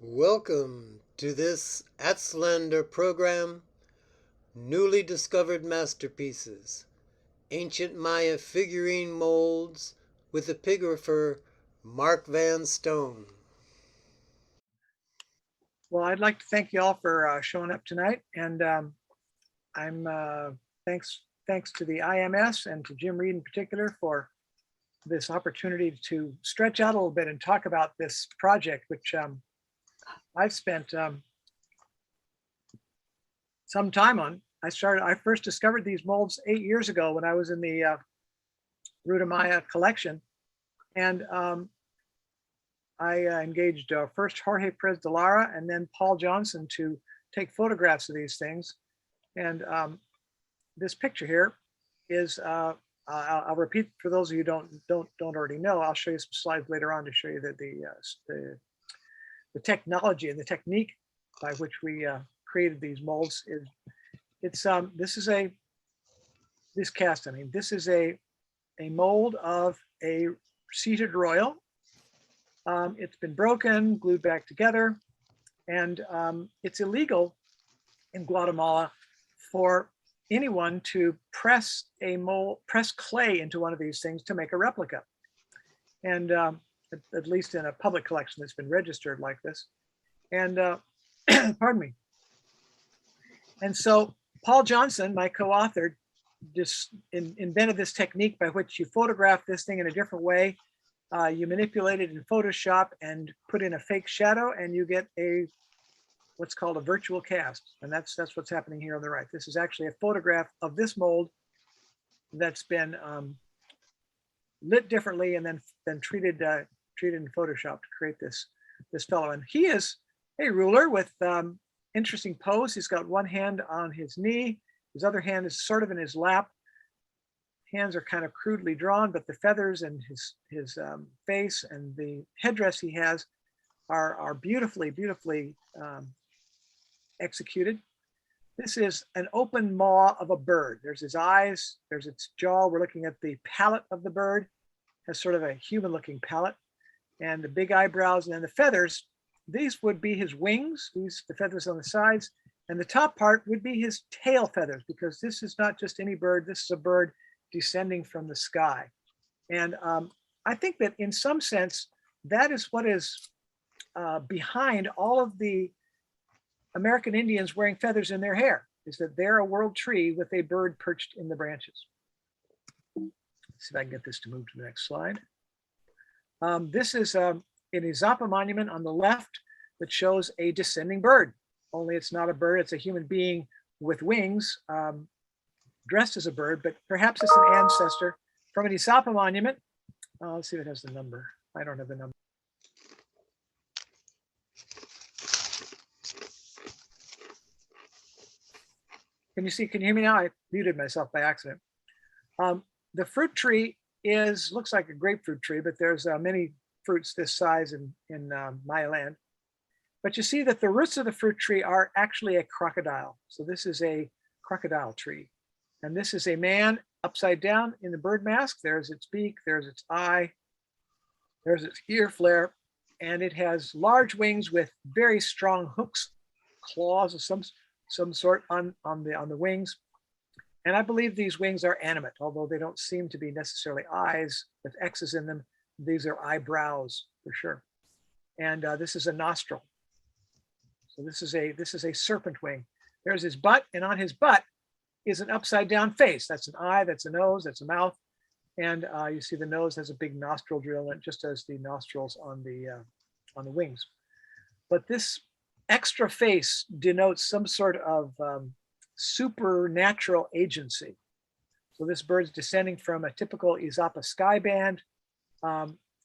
Welcome to this Atzlander program, Newly Discovered Masterpieces, Ancient Maya Figurine Molds with epigrapher Mark Van Stone. Well, I'd like to thank you all for showing up tonight, and I'm thanks to the IMS and to Jim Reed in particular for this opportunity to stretch out a little bit and talk about this project, which I've spent some time on. I first discovered these molds 8 years ago when I was in the Ruta Maya collection, and I engaged first Jorge Perez de Lara and then Paul Johnson to take photographs of these things. And this picture here is, I'll repeat for those of you who don't already know. I'll show you some slides later on to show you that the technology and the technique by which we created these molds is this is a mold of a seated royal. It's been broken, glued back together, and it's illegal in Guatemala for anyone to press clay into one of these things to make a replica. And at least in a public collection that's been registered like this. And pardon me. And so Paul Johnson, my co-author, just invented this technique by which you photograph this thing in a different way. You manipulate it in Photoshop and put in a fake shadow, and you get what's called a virtual cast. And that's what's happening here on the right. This is actually a photograph of this mold that's been lit differently and then treated in Photoshop to create this fellow. And he is a ruler with interesting pose. He's got one hand on his knee, his other hand is sort of in his lap. Hands are kind of crudely drawn, but the feathers and his face and the headdress he has are beautifully executed. This is an open maw of a bird. There's his eyes, there's its jaw. We're looking at the palate of the bird. It has sort of a human-looking palate, and the big eyebrows, and then the feathers. These would be his wings. The feathers on the sides, and the top part would be his tail feathers, because this is not just any bird. This is a bird descending from the sky. And I think that in some sense, that is what is behind all of the American Indians wearing feathers in their hair, is that they're a world tree with a bird perched in the branches. Let's see if I can get this to move to the next slide. This is an Izapa Monument on the left that shows a descending bird, only it's not a bird, it's a human being with wings, dressed as a bird, but perhaps it's an ancestor from an Izapa monument. Let's see if it has the number. I don't have the number. Can you hear me now? I muted myself by accident. The fruit tree looks like a grapefruit tree, but there's many fruits this size in Maya land. But you see that the roots of the fruit tree are actually a crocodile. So this is a crocodile tree. And this is a man upside down in the bird mask. There's its beak, there's its eye, there's its ear flare, and it has large wings with very strong hooks, claws of some sort on the wings. And I believe these wings are animate, although they don't seem to be necessarily eyes with X's in them. These are eyebrows for sure. And this is a nostril. So this is a serpent wing. There's his butt, and on his butt is an upside down face. That's an eye, that's a nose, that's a mouth. And you see the nose has a big nostril drill in it, just as the nostrils on the wings. But this extra face denotes some sort of supernatural agency. So this bird's descending from a typical Izapa sky band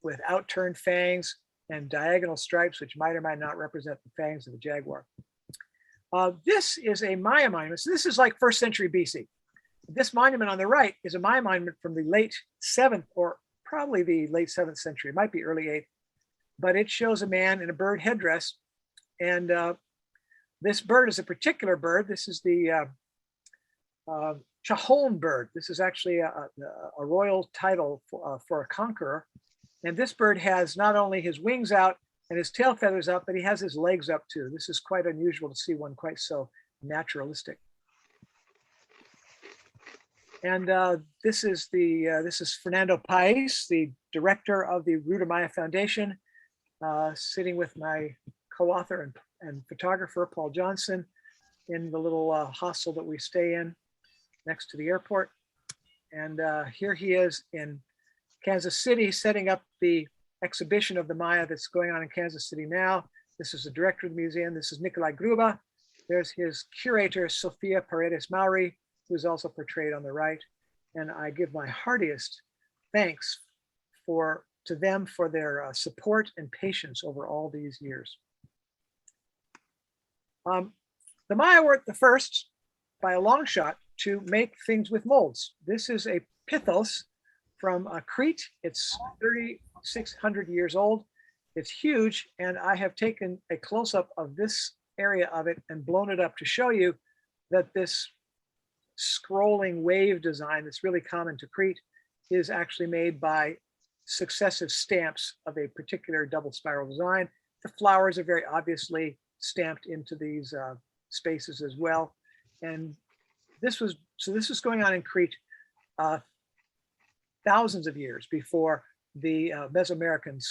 with outturned fangs and diagonal stripes, which might or might not represent the fangs of the jaguar. This is a Maya monument. So this is like 1st century BC. This monument on the right is a Maya monument from the late 7th, or probably the late 7th century. It might be early 8th, but it shows a man in a bird headdress. And this bird is a particular bird. This is the Chajon bird. This is actually a royal title for a conqueror. And this bird has not only his wings out, and his tail feathers up, but he has his legs up too. This is quite unusual to see one quite so naturalistic. And this is Fernando Pais, the director of the Ruta Maya Foundation, sitting with my co-author and photographer, Paul Johnson, in the little hostel that we stay in next to the airport. And here he is in Kansas City, setting up the exhibition of the Maya that's going on in Kansas City now. This is the director of the museum. This is Nikolai Gruba. There's his curator, Sofia Paredes Mauri, who's also portrayed on the right. And I give my heartiest thanks to them for their support and patience over all these years. The Maya were the first, by a long shot, to make things with molds. This is a pithos from Crete. It's 3,600 years old. It's huge, and I have taken a close-up of this area of it and blown it up to show you that this scrolling wave design that's really common to Crete is actually made by successive stamps of a particular double spiral design. The flowers are very obviously stamped into these spaces as well. And this was going on in Crete thousands of years before the Mesoamericans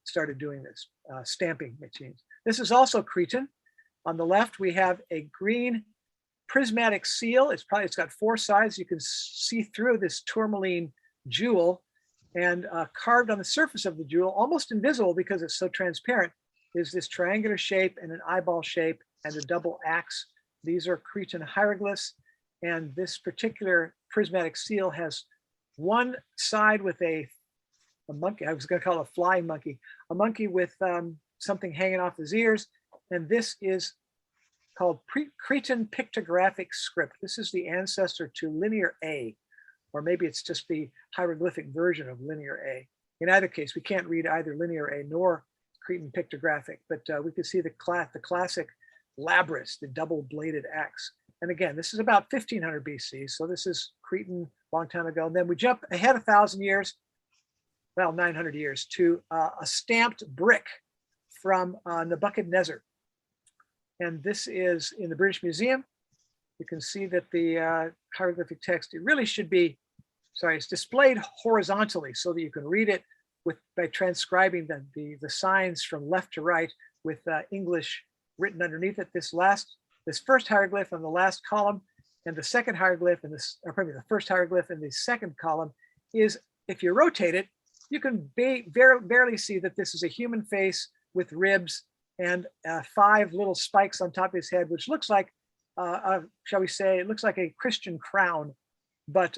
started doing this, stamping machines. This is also Cretan. On the left, we have a green prismatic seal. It's got 4 sides. You can see through this tourmaline jewel, and carved on the surface of the jewel, almost invisible because it's so transparent, is this triangular shape and an eyeball shape and a double axe. These are Cretan hieroglyphs, and this particular prismatic seal has one side with a monkey. I was going to call it a flying monkey, a monkey with something hanging off his ears, and this is called Cretan pictographic script. This is the ancestor to Linear A, or maybe it's just the hieroglyphic version of Linear A. In either case, we can't read either Linear A nor Cretan pictographic, but we can see the classic labrys, the double-bladed axe. And again, this is about 1500 BC, so this is Cretan, long time ago. And then we jump ahead 1,000 years, well, 900 years, to a stamped brick from Nebuchadnezzar. And this is in the British Museum. You can see that the hieroglyphic text, it really should be, it's displayed horizontally so that you can read it by transcribing the signs from left to right with English written underneath it. This first hieroglyph on the last column, and the second hieroglyph in this, or probably the first hieroglyph in the second column, is, if you rotate it, you can barely see that this is a human face with ribs and 5 little spikes on top of his head, which looks like, shall we say, it looks like a Christian crown, but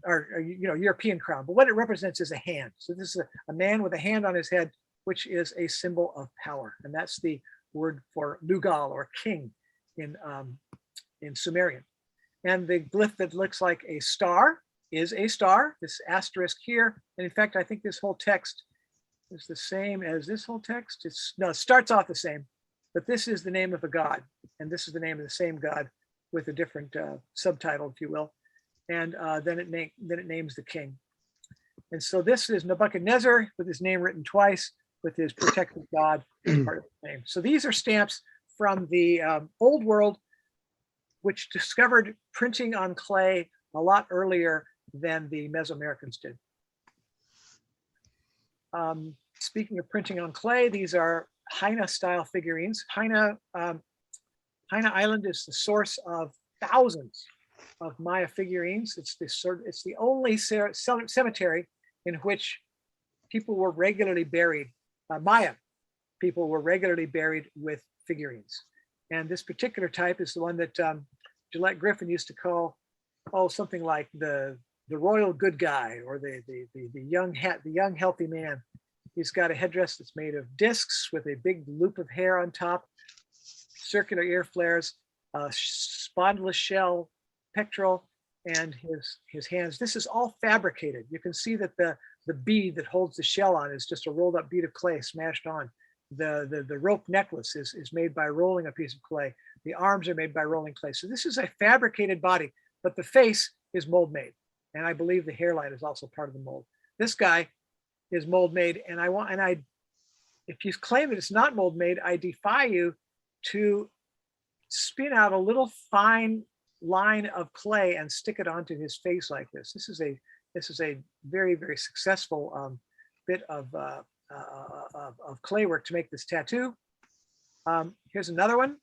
or European crown. But what it represents is a hand. So this is a man with a hand on his head, which is a symbol of power, and that's the word for Lugal, or king, in Sumerian. And the glyph that looks like a star is a star. This asterisk here, and in fact, I think this whole text is the same as this whole text. It starts off the same, but this is the name of a god, and this is the name of the same god with a different subtitle, if you will. And then it names the king. And so this is Nebuchadnezzar with his name written twice, with his protective god as part of the name. So these are stamps from the Old World, which discovered printing on clay a lot earlier than the Mesoamericans did. Speaking of printing on clay, these are Haina style figurines. Haina Island is the source of thousands of Maya figurines. It's the only cemetery in which people were regularly buried. Maya people were regularly buried with figurines. And this particular type is the one that Gillette Griffin used to call, something like the royal good guy, or the young healthy man. He's got a headdress that's made of discs with a big loop of hair on top, circular ear flares, spondylus shell pectoral, and his hands. This is all fabricated. You can see that the bead that holds the shell on is just a rolled up bead of clay smashed on. The rope necklace is made by rolling a piece of clay. The arms are made by rolling clay. So this is a fabricated body, but the face is mold made. And I believe the hairline is also part of the mold. This guy is mold made, and if you claim that it's not mold made, I defy you to spin out a little fine line of clay and stick it onto his face like this. This is a very, very successful bit of clay work to make this tattoo. Here's another one.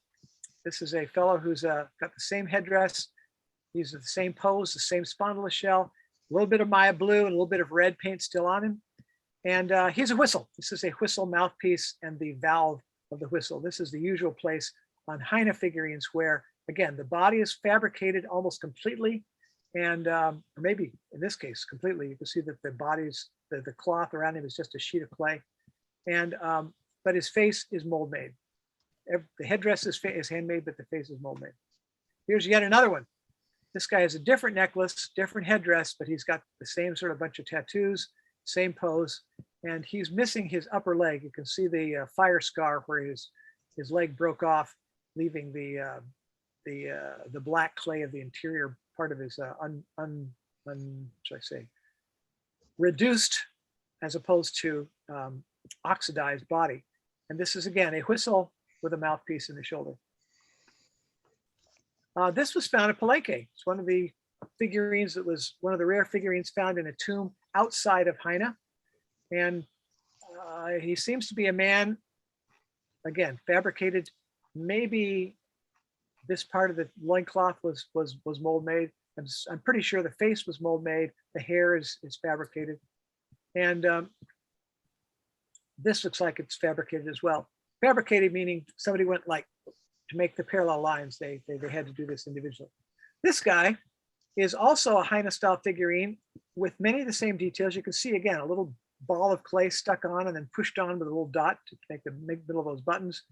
This is a fellow who's got the same headdress. These are the same pose, the same spondylus shell, a little bit of Maya blue and a little bit of red paint still on him. And here's a whistle. This is a whistle mouthpiece and the valve of the whistle. This is the usual place on Heine figurines where, again, the body is fabricated almost completely. And or maybe in this case, completely. You can see that the body's, the cloth around him is just a sheet of clay. And but his face is mold made. The headdress is handmade, but the face is mold made. Here's yet another one. This guy has a different necklace, different headdress, but he's got the same sort of bunch of tattoos, same pose, and he's missing his upper leg. You can see the fire scar where his leg broke off, leaving the black clay of the interior part of his should I say, reduced as opposed to oxidized body. And this is again a whistle with a mouthpiece in the shoulder. This was found at Palenque. It's one of the figurines that was one of the rare figurines found in a tomb outside of Heine. And he seems to be a man, again, fabricated. Maybe this part of the loincloth was mold made. I'm pretty sure the face was mold made. The hair is fabricated. And this looks like it's fabricated as well. Fabricated meaning somebody went like, to make the parallel lines, they had to do this individually. This guy is also a Heine style figurine with many of the same details. You can see again, a little ball of clay stuck on and then pushed on with a little dot to make the middle of those buttons.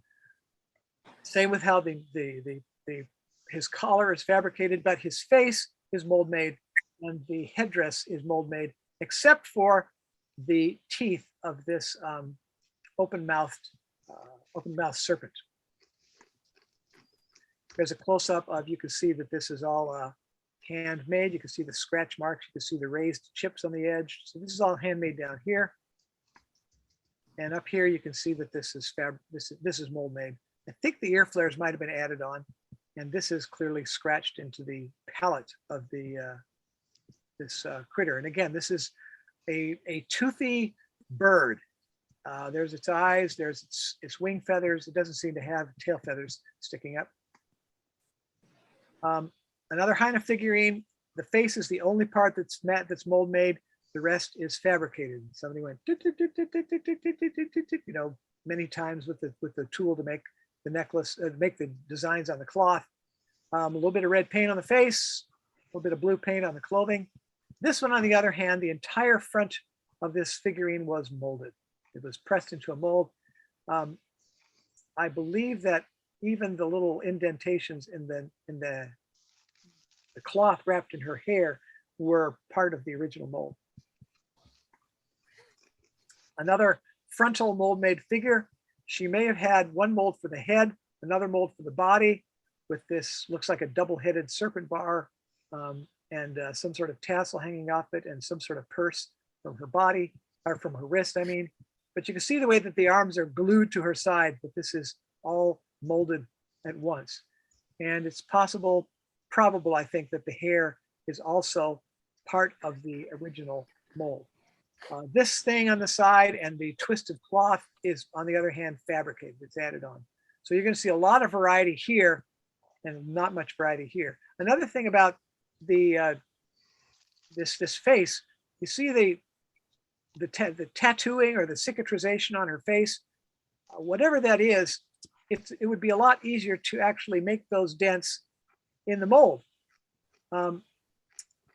Same with how his collar is fabricated, but his face is mold made and the headdress is mold made, except for the teeth of this open-mouthed serpent. There's a close-up of, you can see that this is all handmade. You can see the scratch marks. You can see the raised chips on the edge. So this is all handmade down here. And up here, you can see that this is mold made. I think the ear flares might have been added on. And this is clearly scratched into the palate of this critter. And again, this is a toothy bird. There's its eyes, there's its wing feathers. It doesn't seem to have tail feathers sticking up. Another Heine figurine, the face is the only part that's mold made. The rest is fabricated. Somebody went, many times with the tool to make the necklace, make the designs on the cloth. A little bit of red paint on the face, a little bit of blue paint on the clothing. This one, on the other hand, the entire front of this figurine was molded. It was pressed into a mold. I believe that even the little indentations in the cloth wrapped in her hair were part of the original mold. Another frontal mold made figure. She may have had one mold for the head, another mold for the body, with this looks like a double-headed serpent bar and some sort of tassel hanging off it and some sort of purse from her body, or from her wrist, I mean. But you can see the way that the arms are glued to her side, but this is all molded at once. And it's probable, I think, that the hair is also part of the original mold. This thing on the side and the twisted cloth is, on the other hand, fabricated. It's added on. So you're going to see a lot of variety here and not much variety here. Another thing about the this face, you see the tattooing or the cicatrization on her face, whatever that is, it would be a lot easier to actually make those dents in the mold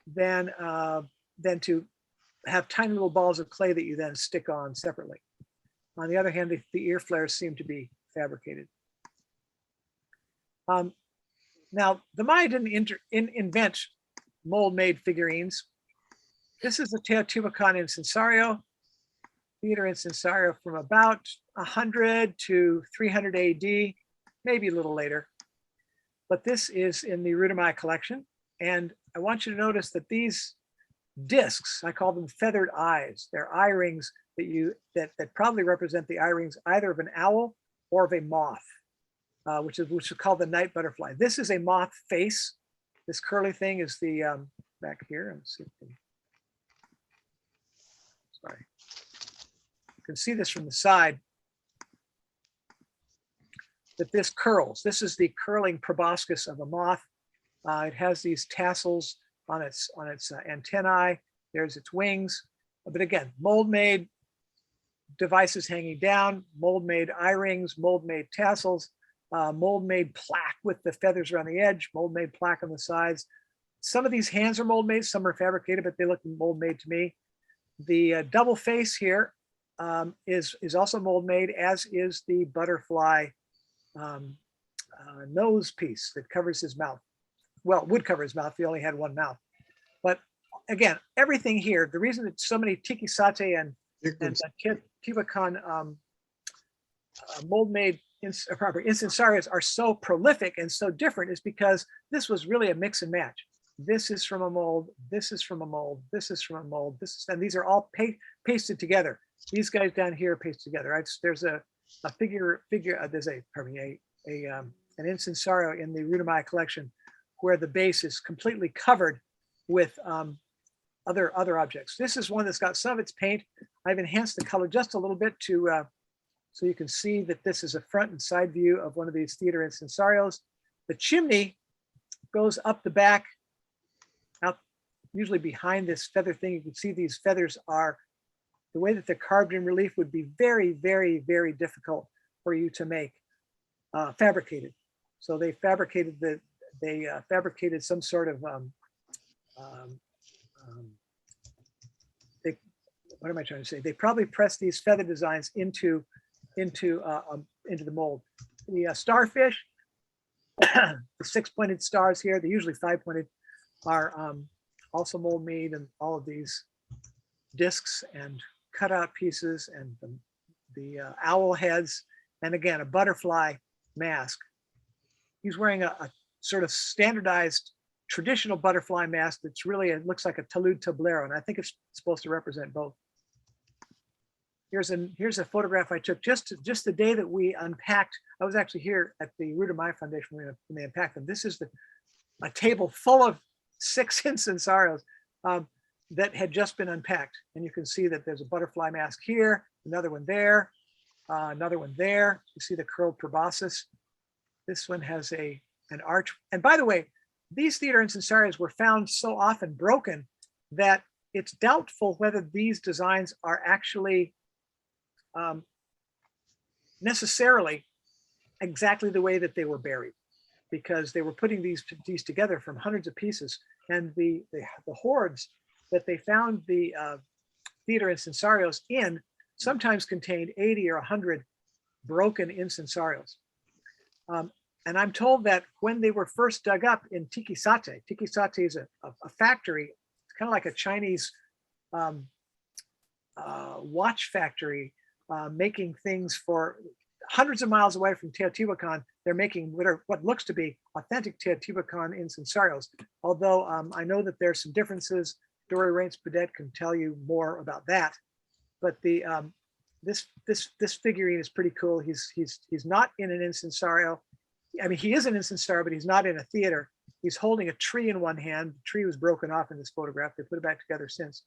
than to have tiny little balls of clay that you then stick on separately. On the other hand, the ear flares seem to be fabricated. Now, the Maya didn't invent mold-made figurines. This is a Teotihuacan incensario, theater incensario from about 100 to 300 AD, maybe a little later. But this is in the Rudamaya collection. And I want you to notice that these discs, I call them feathered eyes. They're eye rings that probably represent the eye rings either of an owl or of a moth, which is called the night butterfly. This is a moth face. This curly thing is the back here. Let's see. Sorry, you can see this from the side. That this curls. This is the curling proboscis of a moth. It has these tassels on its antennae. There's its wings. But again, mold-made devices hanging down, mold-made eye rings, mold-made tassels, mold-made plaque with the feathers around the edge, mold-made plaque on the sides. Some of these hands are mold-made, some are fabricated, but they look mold-made to me. The double face here is also mold-made, as is the butterfly nose piece that covers his mouth. Well, it would cover his mouth if he only had one mouth. But again, everything here, the reason that so many Tikisate and Teotihuacan mold-made incensarios are so prolific and so different is because this was really a mix and match. This is from a mold, this is from a mold, this is from a mold, and these are all pasted together. These guys down here are pasted together. There's an incensario in the Rudamaya collection where the base is completely covered with other objects. This is one that's got some of its paint. I've enhanced the color just a little bit to so you can see that this is a front and side view of one of these theater incensarios. The chimney goes up the back, out usually behind this feather thing. You can see these feathers are, the way that they're carved in relief would be very, very, very difficult for you to make fabricated. So they fabricated fabricated some sort of what am I trying to say? They probably pressed these feather designs into the mold. The starfish, the 6-pointed stars here, they're usually 5-pointed, are also mold made, and all of these discs and cutout pieces and the owl heads, and again, a butterfly mask. He's wearing a sort of standardized traditional butterfly mask that's really, it looks like a talud tablero, and I think it's supposed to represent both. Here's a photograph I took just the day that we unpacked. I was actually here at the Rudamaya Foundation when they unpacked them. This is a table full of 6 incensarios that had just been unpacked. And you can see that there's a butterfly mask here, another one there, another one there. You see the curled proboscis. This one has an arch. And by the way, these theater incensarios were found so often broken that it's doubtful whether these designs are actually necessarily exactly the way that they were buried, because they were putting these together from hundreds of pieces, and the hoards that they found the theater incensarios in sometimes contained 80 or 100 broken incensarios. And I'm told that when they were first dug up in Tikisate is a factory, it's kind of like a Chinese watch factory, making things for hundreds of miles away from Teotihuacan. They're making what looks to be authentic Teotihuacan incensarios. Although I know that there's some differences. Dory Rains-Pedet can tell you more about that. But the this figurine is pretty cool. He's not in an incensario. I mean, he is an incensario, but he's not in a theater. He's holding a tree in one hand. The tree was broken off in this photograph. They put it back together since.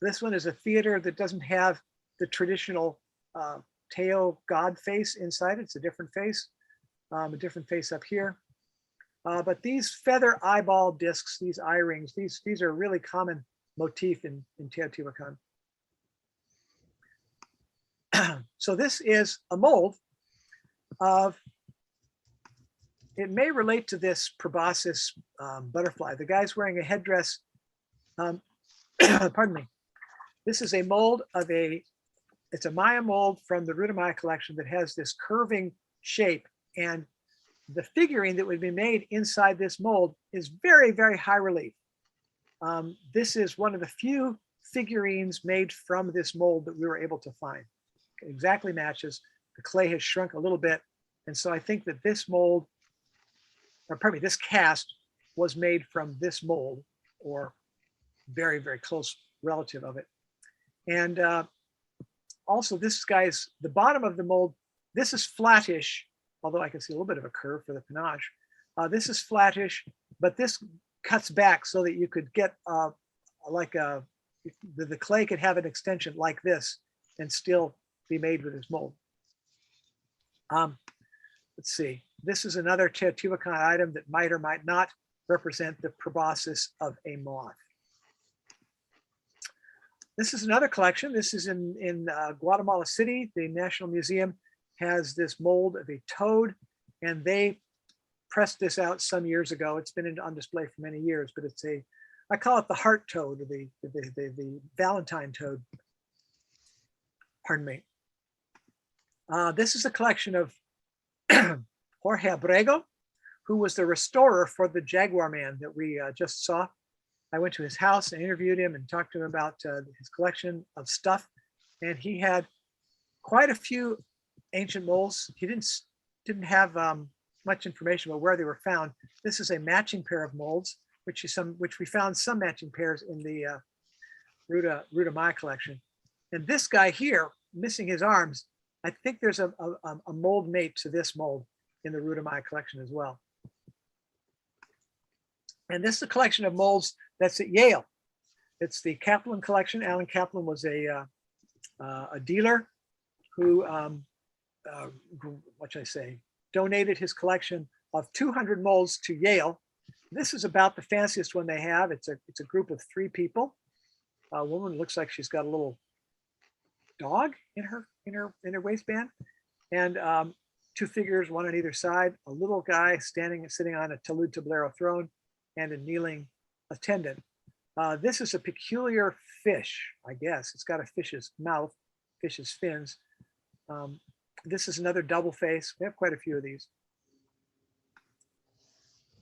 This one is a theater that doesn't have the traditional Teo god face inside it. It's a different face up here. But these feather eyeball discs, these eye rings, these are a really common motif in Teotihuacan. So this is a mold of, it may relate to this proboscis butterfly. The guy's wearing a headdress. Pardon me. This is a mold of it's a Maya mold from the Rudamaya collection that has this curving shape, and the figurine that would be made inside this mold is very, very high relief. This is one of the few figurines made from this mold that we were able to find. It exactly matches. The clay has shrunk a little bit. And so I think that this mold, or pardon me, this cast was made from this mold, or very, very close relative of it. And Also, this guy's, the bottom of the mold, this is flattish, although I can see a little bit of a curve for the panache. This is flattish, but this cuts back so that you could get like the clay could have an extension like this and still be made with this mold. Let's see. This is another Teotihuacan item that might or might not represent the proboscis of a moth. This is another collection. This is in Guatemala City. The National Museum has this mold of a toad, and they pressed this out some years ago. It's been on display for many years, but it's a, I call it the heart toad, or the Valentine toad. Pardon me. This is a collection of Jorge Abrego, who was the restorer for the Jaguar Man that we just saw. I went to his house and interviewed him and talked to him about his collection of stuff. And he had quite a few ancient molds. He didn't have much information about where they were found. This is a matching pair of molds, which we found some matching pairs in the Ruta Maya collection. And this guy here, missing his arms, I think there's a mold mate to this mold in the Ruta Maya collection as well. And this is a collection of molds that's at Yale. It's the Kaplan Collection. Alan Kaplan was a dealer who, what should I say, donated his collection of 200 molds to Yale. This is about the fanciest one they have. It's a group of 3 people. A woman looks like she's got a little dog in her waistband, and 2 figures, one on either side. A little guy sitting on a talud tablero throne, and a kneeling attendant. This is a peculiar fish, I guess. It's got a fish's mouth, fish's fins. This is another double face. We have quite a few of these.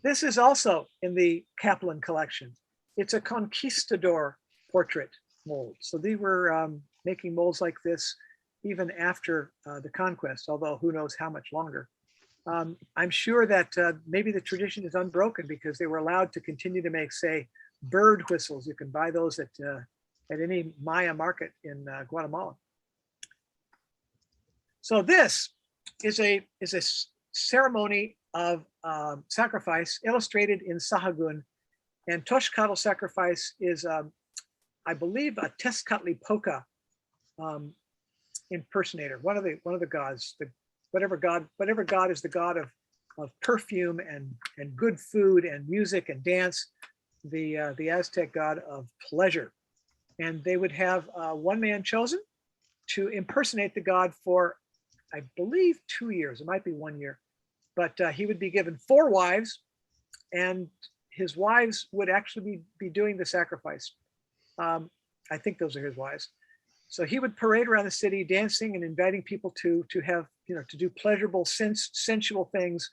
This is also in the Kaplan collection. It's a conquistador portrait mold. So they were making molds like this even after the conquest, although who knows how much longer. I'm sure that maybe the tradition is unbroken because they were allowed to continue to make, say, bird whistles. You can buy those at any Maya market in Guatemala. So this is a ceremony of sacrifice illustrated in Sahagun, and Toshkatl sacrifice is, I believe, a Tezcatlipoca impersonator, one of the gods. Whatever god is the god of perfume and good food and music and dance, the Aztec god of pleasure. And they would have one man chosen to impersonate the god for, I believe, 2 years. It might be 1 year, but he would be given 4 wives, and his wives would actually be doing the sacrifice. I think those are his wives. So he would parade around the city dancing and inviting people to have, to do pleasurable, sensual things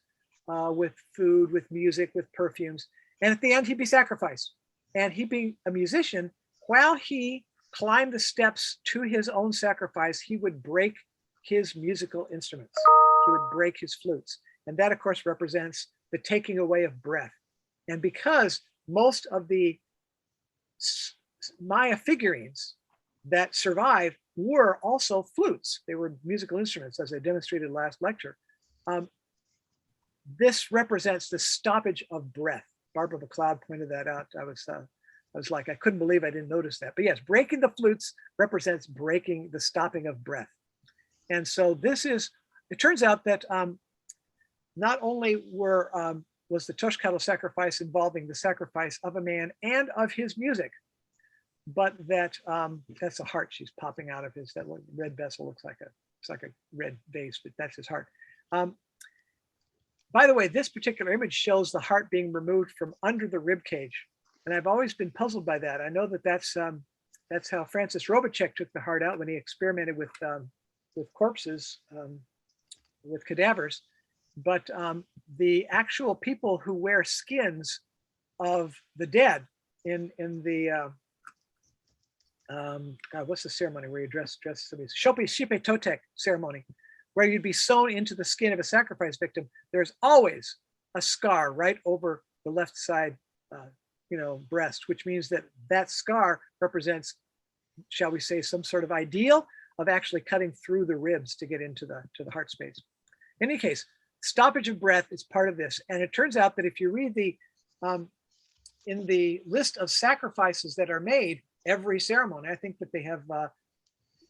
with food, with music, with perfumes. And at the end, he'd be sacrificed. And he'd be a musician. While he climbed the steps to his own sacrifice, he would break his musical instruments. He would break his flutes. And that, of course, represents the taking away of breath. And because most of the Maya figurines that survive were also flutes. They were musical instruments, as I demonstrated last lecture. This represents the stoppage of breath. Barbara McLeod pointed that out. I was like, I couldn't believe I didn't notice that. But yes, breaking the flutes represents breaking the stopping of breath. And so this is, it turns out that not only was the Toshkatl sacrifice involving the sacrifice of a man and of his music, but that that's a heart she's popping out of his, that red vessel looks like a red vase, but that's his heart. By the way, this particular image shows the heart being removed from under the rib cage. And I've always been puzzled by that. I know that that's how Francis Robacek took the heart out when he experimented with corpses, with cadavers. But the actual people who wear skins of the dead in the God, what's the ceremony where you dress somebody? Shipe Totec ceremony, where you'd be sewn into the skin of a sacrifice victim. There's always a scar right over the left side, breast, which means that scar represents, shall we say, some sort of ideal of actually cutting through the ribs to get into the heart space. In any case, stoppage of breath is part of this. And it turns out that if you read in the list of sacrifices that are made every ceremony, I think that they have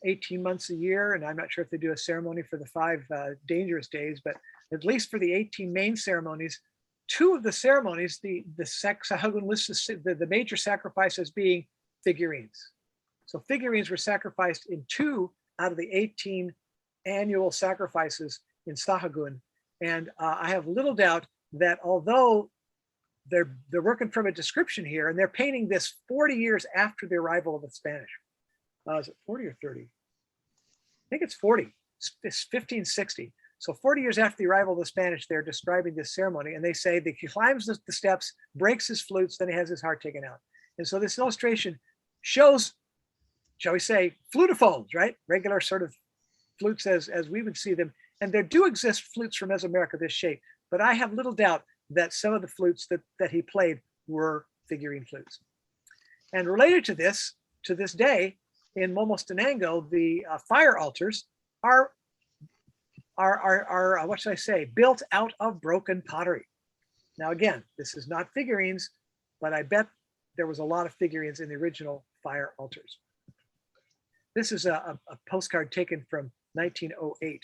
18 months a year, and I'm not sure if they do a ceremony for the 5 dangerous days, but at least for the 18 main ceremonies, 2 of the ceremonies, the Sahagun lists the major sacrifices being figurines. So figurines were sacrificed in 2 out of the 18 annual sacrifices in Sahagun. And I have little doubt that although they're working from a description here, and they're painting this 40 years after the arrival of the Spanish. Is it 40 or 30? I think it's 40. It's 1560. So 40 years after the arrival of the Spanish, they're describing this ceremony, and they say that he climbs the steps, breaks his flutes, then he has his heart taken out. And so this illustration shows, shall we say, flutophones, right? Regular sort of flutes as we would see them. And there do exist flutes from Mesoamerica this shape, but I have little doubt that some of the flutes that he played were figurine flutes. And related to this day, in Momostenango, the fire altars are what should I say, built out of broken pottery. Now again, this is not figurines, but I bet there was a lot of figurines in the original fire altars. This is a postcard taken from 1908.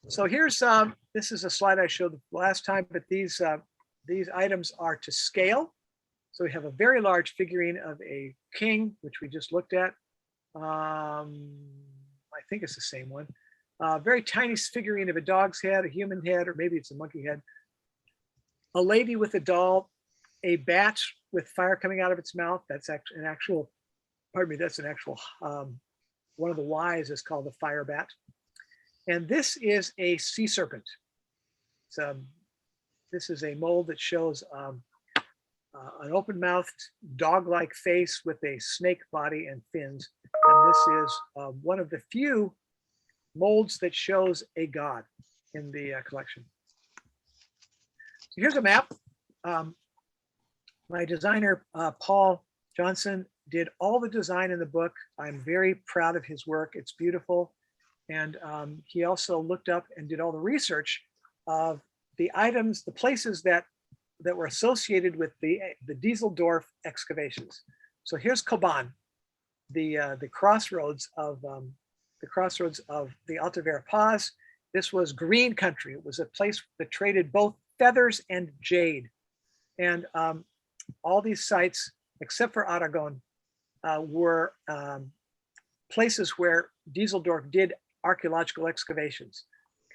So here's this is a slide I showed last time, but these items are to scale. So we have a very large figurine of a king, which we just looked at. I think it's the same one. Very tiny figurine of a dog's head, a human head, or maybe it's a monkey head. A lady with a doll, a bat with fire coming out of its mouth. That's an actual, pardon me, that's an actual, one of the Ys is called the fire bat. And this is a sea serpent. So this is a mold that shows an open-mouthed dog-like face with a snake body and fins. And this is one of the few molds that shows a god in the collection. So here's a map. My designer, Paul Johnson, did all the design in the book. I'm very proud of his work. It's beautiful. And he also looked up and did all the research of the items, the places that were associated with the Dieseldorf excavations. So here's Koban, the crossroads of the Alta Vera Paz. This was green country. It was a place that traded both feathers and jade. And all these sites, except for Aragon, were places where Dieseldorf did archaeological excavations.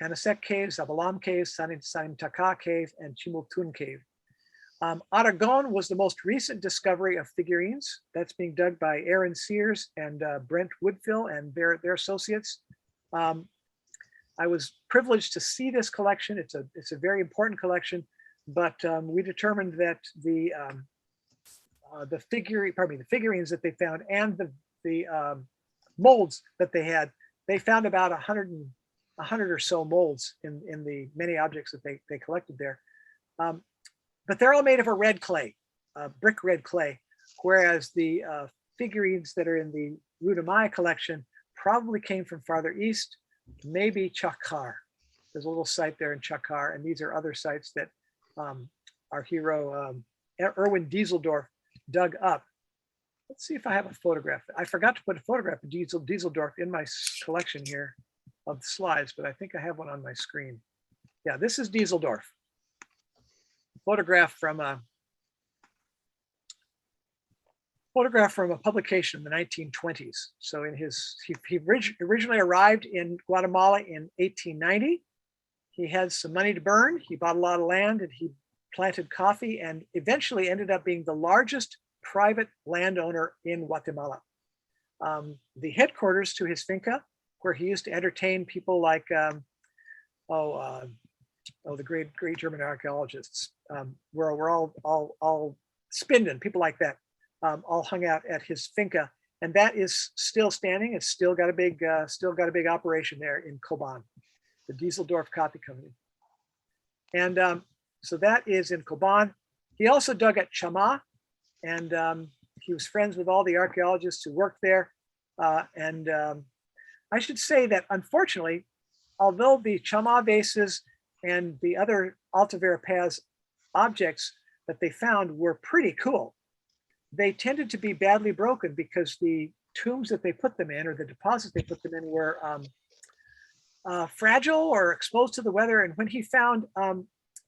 Canasec Cave, Zabalam Cave, Sanim Taka Cave, and Chimultun Cave. Aragon was the most recent discovery of figurines. That's being dug by Aaron Sears and Brent Woodfill and their associates. I was privileged to see this collection. It's a very important collection, but we determined that the figurines that they found and the molds that they found about 100 or so molds in the many objects that they collected there. But they're all made of a red clay, brick red clay, whereas the figurines that are in the Rudamaya collection probably came from farther east, maybe Chakar. There's a little site there in Chakar, and these are other sites that our hero Erwin Dieseldorf dug up. Let's see if I have a photograph. I forgot to put a photograph of Dieseldorf in my collection here of the slides, but I think I have one on my screen. Yeah, this is Dieseldorf. Photograph from a publication in the 1920s. So he originally arrived in Guatemala in 1890. He had some money to burn. He bought a lot of land and he planted coffee and eventually ended up being the largest private landowner in Guatemala. The headquarters to his finca, where he used to entertain people like the great German archaeologists, where we're all Spinden, people like that, all hung out at his finca, and that is still standing. It's still got a big operation there in Koban, the Dieseldorf Coffee Company, and so that is in Koban. He also dug at Chama, and he was friends with all the archaeologists who worked there. I should say that unfortunately, although the Chama vases and the other Alta Vera Paz objects that they found were pretty cool, they tended to be badly broken because the tombs that they put them in, or the deposits they put them in, were fragile or exposed to the weather. And when he found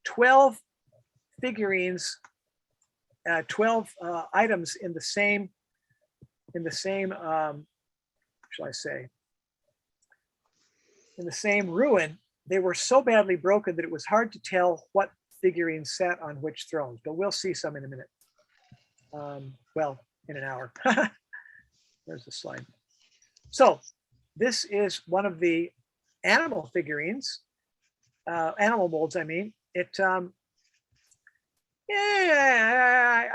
12 figurines, 12 items in the same, shall I say, in the same ruin, they were so badly broken that it was hard to tell what figurines sat on which thrones. But we'll see some in a minute. Well, in an hour. There's the slide. So this is one of the animal figurines, animal molds, I mean. I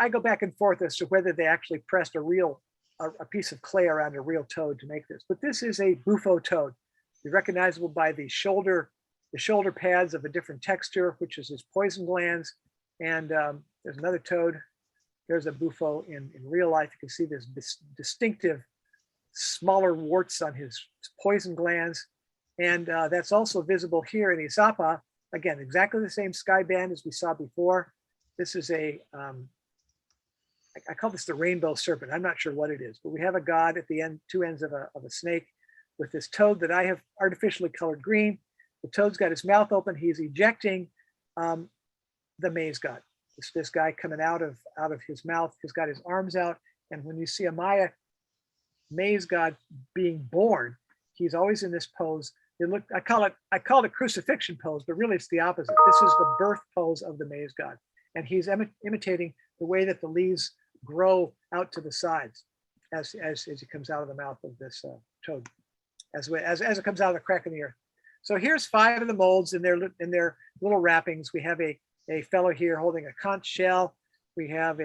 go back and forth as to whether they actually pressed a piece of clay around a real toad to make this. But this is a Bufo Toad. You're recognizable by the shoulder pads of a different texture, which is his poison glands. And there's another toad. There's a Bufo in real life. You can see this distinctive smaller warts on his poison glands. And that's also visible here in Izapa. Again, exactly the same sky band as we saw before. This is I call this the rainbow serpent. I'm not sure what it is, but we have a god at the end, two ends of a snake with this toad that I have artificially colored green. The toad's got his mouth open. He's ejecting the maize god. This guy coming out of his mouth. He's got his arms out. And when you see a Maya maize god being born, he's always in this pose. I call it crucifixion pose, but really it's the opposite. This is the birth pose of the maize god. And he's imitating the way that the leaves grow out to the sides as it comes out of the mouth of this toad, as it comes out of the crack in the earth. So here's 5 of the molds in their little wrappings. We have a fellow here holding a conch shell. We have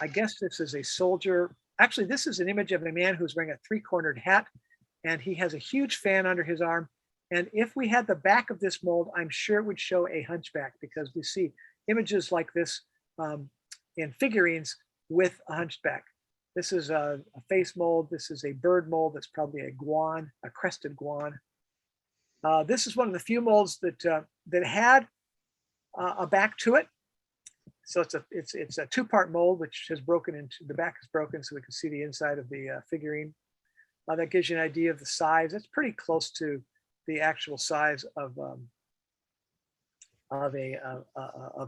I guess this is a soldier. Actually, this is an image of a man who's wearing a 3-cornered hat, and he has a huge fan under his arm. And if we had the back of this mold, I'm sure it would show a hunchback, because we see images like this in figurines with a hunchback. This is a face mold. This is a bird mold. That's probably a guan, a crested guan. This is one of the few molds that had a back to it. So it's a 2-part mold, which has broken into, the back is broken, so we can see the inside of the figurine. That gives you an idea of the size. It's pretty close to the actual size of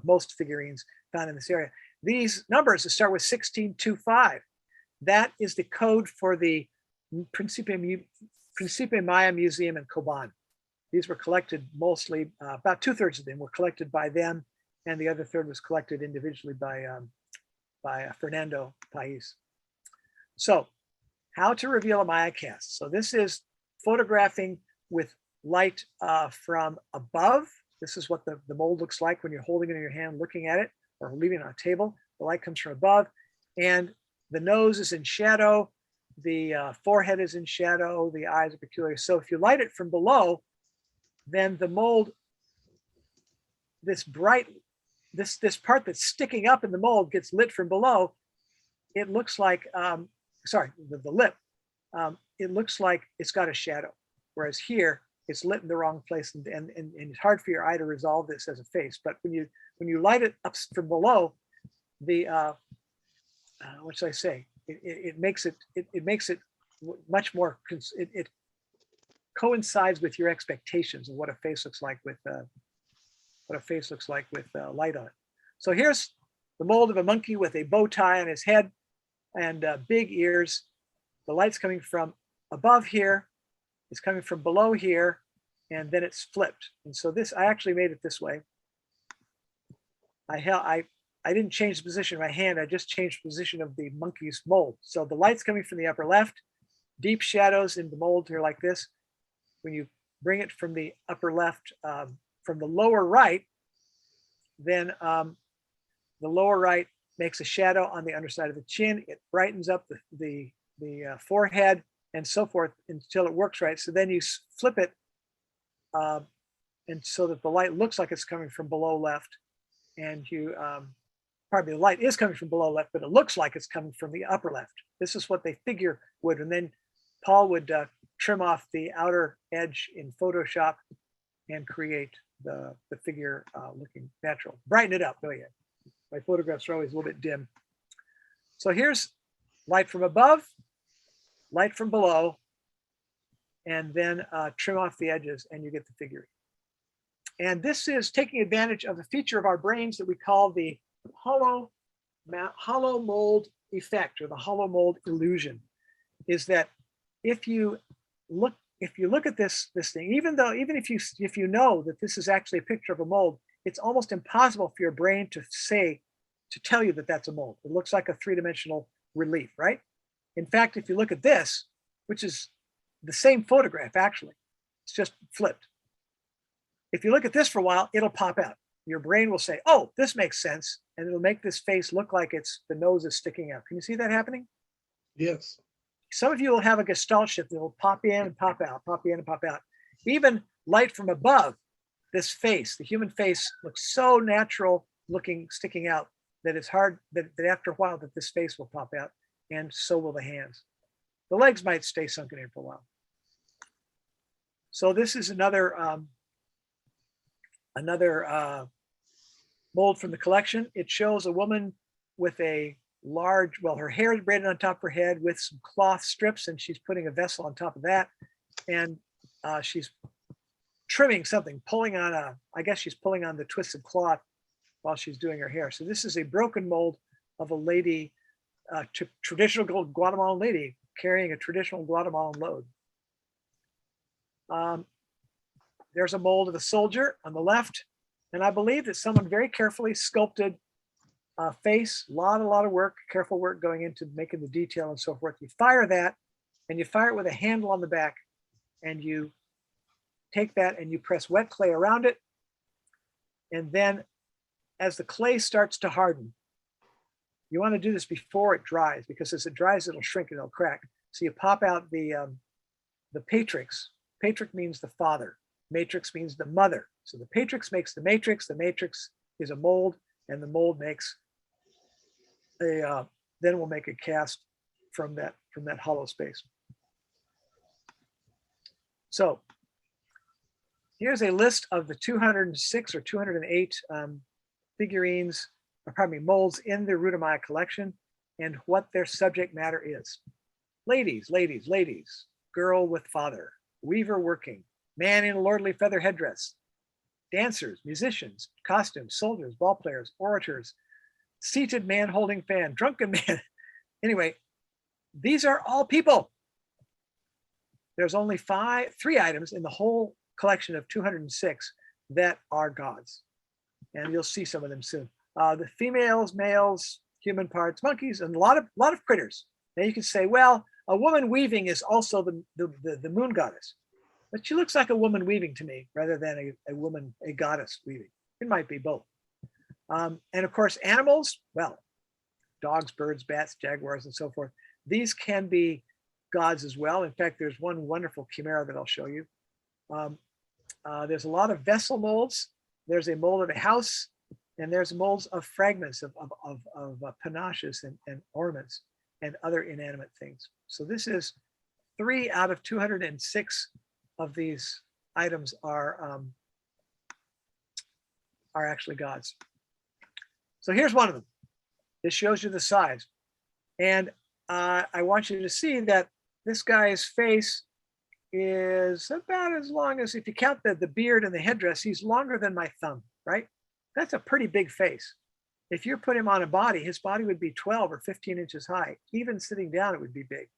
most figurines found in this area. These numbers that start with 1625, that is the code for the Principe Maya Museum in Coban. These were collected mostly, about 2/3 of them were collected by them, and the other third was collected individually by Fernando Pais. So, how to reveal a Maya cast. So this is photographing with light from above. This is what the mold looks like when you're holding it in your hand, looking at it, or leaving it on a table. The light comes from above, and the nose is in shadow, the forehead is in shadow, the eyes are peculiar. So if you light it from below, then the mold, this part that's sticking up in the mold gets lit from below. It looks like, the lip, it looks like it's got a shadow. Whereas here, it's lit in the wrong place, and it's hard for your eye to resolve this as a face. But when you light it up from below, the what should I say? It makes it much more. It coincides with your expectations of what a face looks like with light on it. So here's the mold of a monkey with a bow tie on his head and big ears. The light's coming from above here. It's coming from below here, and then it's flipped. And so this, I actually made it this way. I didn't change the position of my hand. I just changed the position of the monkey's mold. So the light's coming from the upper left, deep shadows in the mold here like this. When you bring it from the upper left, from the lower right, then the lower right makes a shadow on the underside of the chin. It brightens up the forehead and so forth until it works right. So then you flip it, and so that the light looks like it's coming from below left, and you, pardon me, the light is coming from below left, but it looks like it's coming from the upper left. This is what they figure would, and then Paul would trim off the outer edge in Photoshop and create the figure looking natural. Brighten it up. Oh yeah, my photographs are always a little bit dim. So here's light from above, light from below, and then trim off the edges and you get the figurine. And this is taking advantage of a feature of our brains that we call the hollow mold effect, or the hollow mold illusion. Is that if you look at this thing, even if you know that this is actually a picture of a mold, it's almost impossible for your brain to tell you that that's a mold. It looks like a three-dimensional relief, right? In fact, if you look at this, which is the same photograph actually, it's just flipped. If you look at this for a while, it'll pop out. Your brain will say, oh, this makes sense. And it'll make this face look like the nose is sticking out. Can you see that happening? Yes. Some of you will have a gestalt shift that will pop in and pop out, pop in and pop out. Even light from above, this face, the human face, looks so natural looking, sticking out, that it's hard, that after a while that this face will pop out, and so will the hands. The legs might stay sunken in for a while. So this is another mold from the collection. It shows a woman with a large, well, her hair is braided on top of her head with some cloth strips, and she's putting a vessel on top of that. And she's trimming something, I guess she's pulling on the twisted cloth while she's doing her hair. So this is a broken mold of a lady, traditional Guatemalan lady carrying a traditional Guatemalan load. There's a mold of a soldier on the left. And I believe that someone very carefully sculpted a face, a lot of work, careful work going into making the detail and so forth. You fire that, and you fire it with a handle on the back, and you take that and you press wet clay around it. And then as the clay starts to harden, you want to do this before it dries, because as it dries, it'll shrink and it'll crack. So you pop out the patrix. Patrix means the father. Matrix means the mother. So the patrix makes the matrix is a mold, and the mold makes then we'll make a cast from that hollow space. So here's a list of the 206 or 208 figurines, or pardon me, molds in the Rudamaya collection, and what their subject matter is. Ladies, ladies, ladies, girl with father, weaver working, man in a lordly feather headdress, dancers, musicians, costumes, soldiers, ball players, orators, seated man holding fan, drunken man. Anyway, these are all people. There's only 3 items in the whole collection of 206 that are gods. And you'll see some of them soon. The females, males, human parts, monkeys, and a lot of critters. Now you can say, well, a woman weaving is also the moon goddess. But she looks like a woman weaving to me rather than a goddess weaving. It might be both. And of course, animals, well, dogs, birds, bats, jaguars, and so forth. These can be gods as well. In fact, there's one wonderful chimera that I'll show you. There's a lot of vessel molds. There's a mold of a house, and there's molds of fragments of panaches and ornaments and other inanimate things. So this is 3 out of 206 of these items are actually gods. So here's one of them. This shows you the size. And I want you to see that this guy's face is about as long as, if you count the beard and the headdress, he's longer than my thumb, right? That's a pretty big face. If you put him on a body, his body would be 12 or 15 inches high. Even sitting down, it would be big.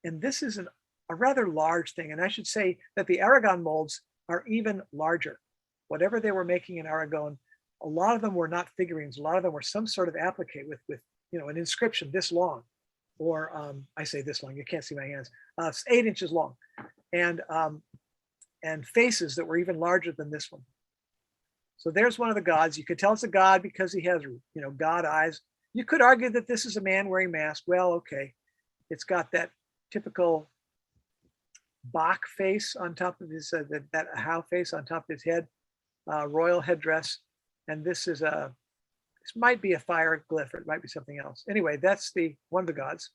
And this is a rather large thing. And I should say that the Aragon molds are even larger. Whatever they were making in Aragon, a lot of them were not figurines. A lot of them were some sort of applique with an inscription this long, or I say this long, you can't see my hands, 8 inches long, and faces that were even larger than this one. So there's one of the gods. You could tell it's a god because he has, god eyes. You could argue that this is a man wearing mask. Well, okay. It's got that typical Bach face on top of his, that How face on top of his head, royal headdress. And this is This might be a fire glyph, or it might be something else. Anyway, that's one of the gods.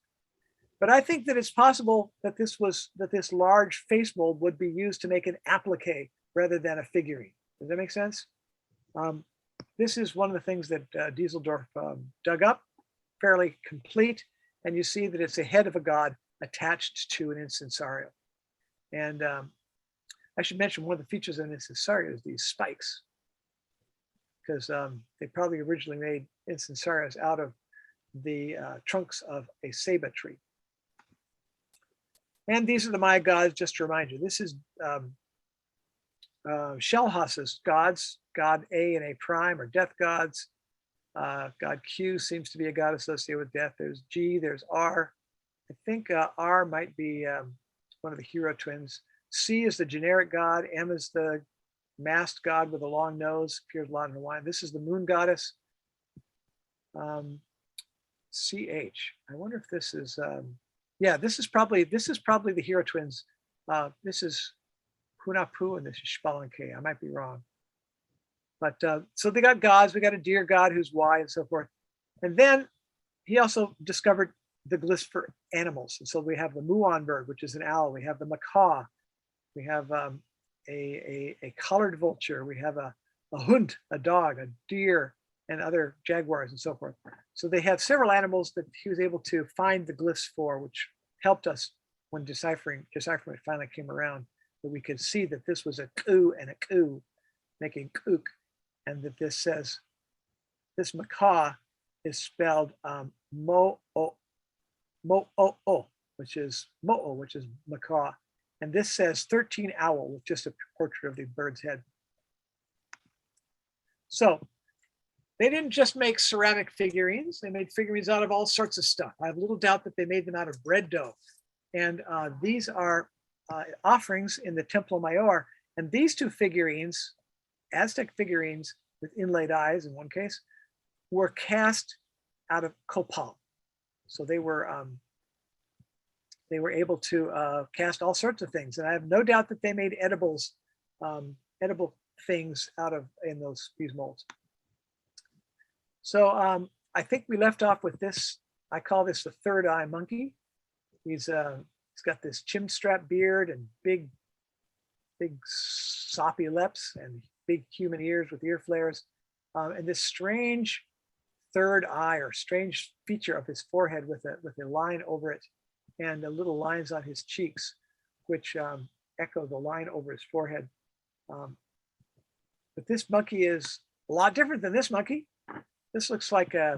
But I think that it's possible that this large face mold would be used to make an applique rather than a figurine. Does that make sense? This is one of the things that Dieseldorf dug up, fairly complete, and you see that it's a head of a god attached to an incensario. And I should mention one of the features of an incensario is these spikes, because they probably originally made incensarios out of the trunks of a ceiba tree. And these are the Maya gods, just to remind you. This is Shellhaus's gods. God A and A prime are death gods. God Q seems to be a god associated with death. There's G, there's R. I think R might be one of the hero twins. C is the generic god. M is the masked god with a long nose, appears a lot in Hawaii. This is the moon goddess. CH. I wonder if this is, yeah, this is probably the hero twins. This is Hunapu and this is Spalanke. I might be wrong. But so they got gods. We got a deer god who's Y and so forth. And then he also discovered the glyphs for animals. And so we have the muon bird, which is an owl. We have the macaw. We have a collared vulture. We have a hund, a dog, a deer, and other jaguars and so forth. So they have several animals that he was able to find the glyphs for, which helped us when deciphering finally came around, that we could see that this was a ku and a ku, making kook, and that this says, this macaw is spelled mo-o, which is mo-o, which is macaw. And this says 13 owl with just a portrait of the bird's head. So they didn't just make ceramic figurines. They made figurines out of all sorts of stuff. I have little doubt that they made them out of bread dough. And these are offerings in the Templo Mayor. And these two figurines, Aztec figurines with inlaid eyes in one case, were cast out of copal. So they were able to cast all sorts of things. And I have no doubt that they made edible things in these molds. So I think we left off with this. I call this the third eye monkey. He's got this chin strap beard and big soppy lips and big human ears with ear flares, and this strange third eye or strange feature of his forehead with a line over it and the little lines on his cheeks, which echo the line over his forehead. But this monkey is a lot different than this monkey. This looks like I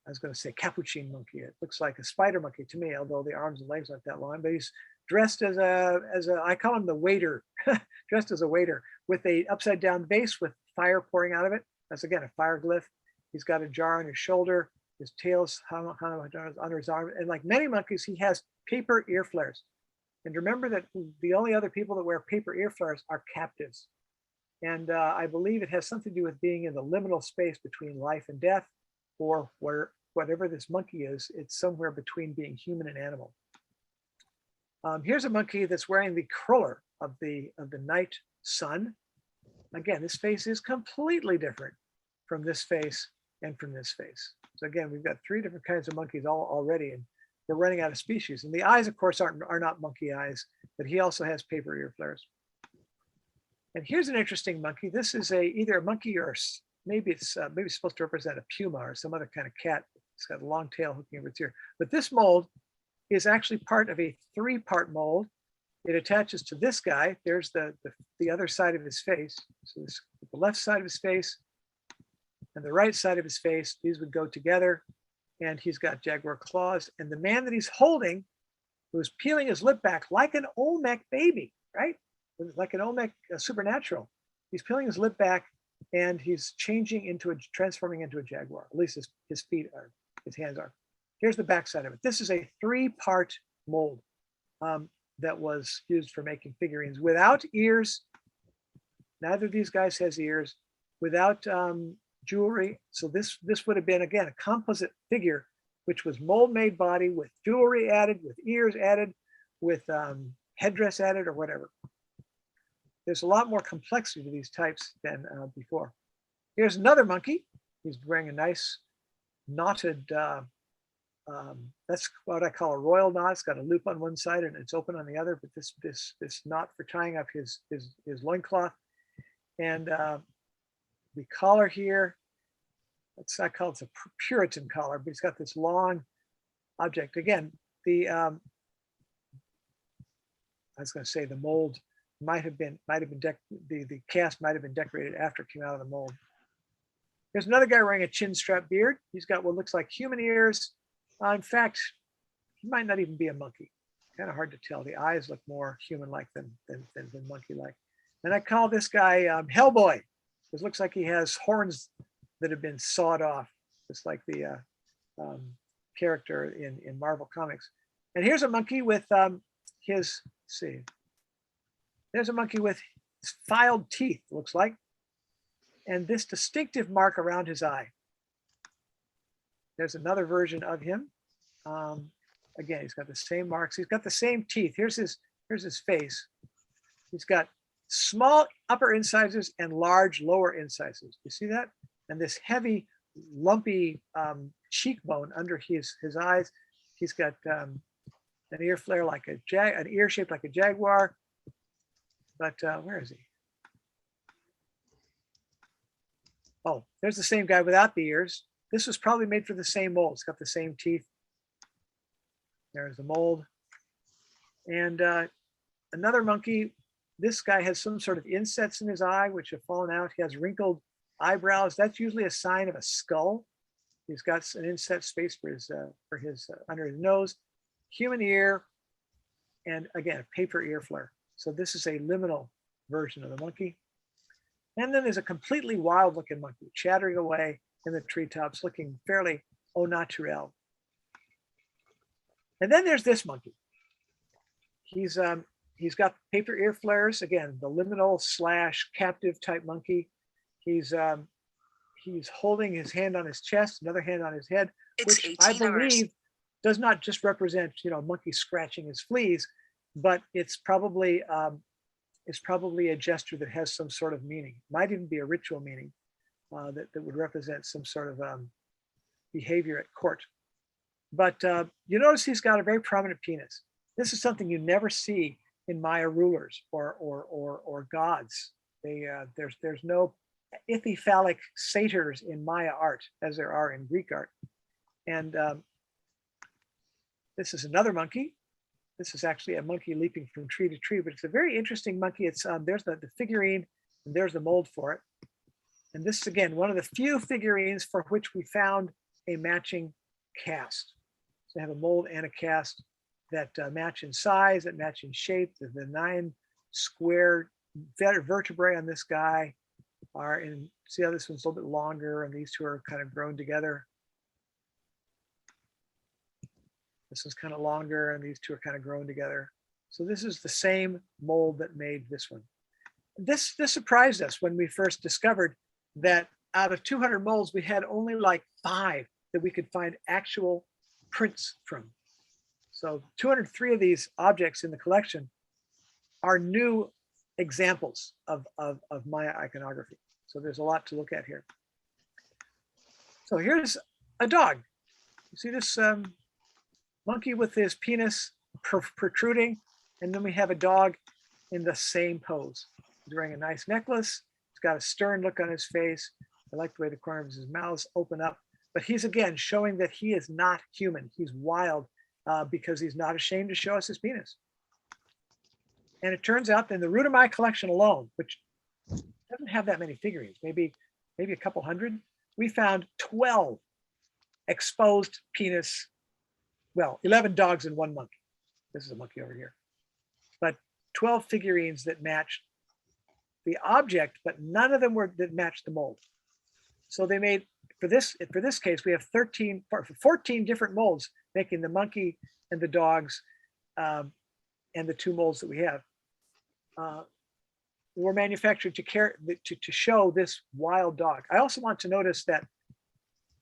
was going to say Capuchin Monkey. It looks like a spider monkey to me, although the arms and legs aren't that long. But he's dressed as a I call him the waiter, dressed as a waiter with a upside down vase with fire pouring out of it. That's again a fire glyph. He's got a jar on his shoulder. His tail's hung under his arm, and like many monkeys, he has paper ear flares. And remember that the only other people that wear paper ear flares are captives. And I believe it has something to do with being in the liminal space between life and death, or where whatever this monkey is, it's somewhere between being human and animal. Here's a monkey that's wearing the corolla of the night sun. Again, this face is completely different from this face and from this face. So again, we've got three different kinds of monkeys already, and we're running out of species. And the eyes, of course, are not monkey eyes, but he also has paper ear flares. And here's an interesting monkey. This is either a monkey or maybe it's supposed to represent a puma or some other kind of cat. It's got a long tail hooking over its ear. But this mold is actually part of a three-part mold. It attaches to this guy. There's the other side of his face. So this, the left side of his face and the right side of his face, these would go together. And he's got jaguar claws. And the man that he's holding, who's peeling his lip back like an Olmec baby, right? Like an Olmec supernatural. He's peeling his lip back and he's transforming into a jaguar. At least his feet are, his hands are. Here's the backside of it. This is a three-part mold that was used for making figurines without ears. Neither of these guys has ears, without jewelry. So this would have been, again, a composite figure, which was mold-made body with jewelry added, with ears added, with headdress added or whatever. there's a lot more complexity to these types than before. Here's another monkey. He's wearing a nice knotted, that's what I call a royal knot. It's got a loop on one side and it's open on the other, but this knot for tying up his loincloth. And the collar here, I call it a Puritan collar, but he's got this long object. Again, I was going to say the mold might have been the cast might have been decorated after it came out of the mold. There's another guy wearing a chin strap beard. He's got what looks like human ears. In fact, he might not even be a monkey. Kind of hard to tell. The eyes look more human-like than monkey-like. And I call this guy Hellboy. It looks like he has horns that have been sawed off, just like the character in Marvel Comics. And here's a monkey with there's a monkey with filed teeth, looks like, and this distinctive mark around his eye. There's another version of him. Again, he's got the same marks. He's got the same teeth. Here's his face. He's got small upper incisors and large lower incisors. You see that? And this heavy, lumpy cheekbone under his eyes. He's got an ear flare like an ear shaped like a jaguar. But where is he? Oh, there's the same guy without the ears. This was probably made for the same mold. It's got the same teeth. There's the mold. And another monkey. This guy has some sort of insets in his eye, which have fallen out. He has wrinkled eyebrows. That's usually a sign of a skull. He's got an inset space for his under his nose, human ear, and again, a paper ear flare. So this is a liminal version of the monkey. And then there's a completely wild looking monkey chattering away in the treetops, looking fairly au naturel. And then there's this monkey. He's got paper ear flares, again, the liminal / captive type monkey. He's holding his hand on his chest, another hand on his head, which I believe does not just represent, monkey scratching his fleas, but it's probably a gesture that has some sort of meaning. Might even be a ritual meaning that would represent some sort of behavior at court. But you notice he's got a very prominent penis. This is something you never see in Maya rulers or gods. There's no epiphallic satyrs in Maya art as there are in Greek art. And this is another monkey. This is actually a monkey leaping from tree to tree, but it's a very interesting monkey. It's there's the figurine, and there's the mold for it. And this is, again, one of the few figurines for which we found a matching cast. So I have a mold and a cast that match in size, that match in shape. The 9 square vertebrae on this guy are in, see how this one's a little bit longer and these two are kind of grown together. This is kind of longer and these two are kind of grown together. So this is the same mold that made this one. This surprised us when we first discovered that out of 200 molds, we had only like 5 that we could find actual prints from. So 203 of these objects in the collection are new examples of Maya iconography. So there's a lot to look at here. So here's a dog. You see this monkey with his penis protruding, and then we have a dog in the same pose. He's wearing a nice necklace. He's got a stern look on his face. I like the way the corners of his mouth open up, but he's again showing that he is not human. He's wild because he's not ashamed to show us his penis. And it turns out that in the root of my collection alone, which doesn't have that many figurines, maybe a couple hundred, we found 12 exposed penis, well, 11 dogs and 1 monkey. This is a monkey over here. But 12 figurines that matched the object, but none of them that matched the mold. So they made, for this case, we have 14 different molds making the monkey and the dogs and the 2 molds that we have. Were manufactured to show this wild dog. I also want to notice that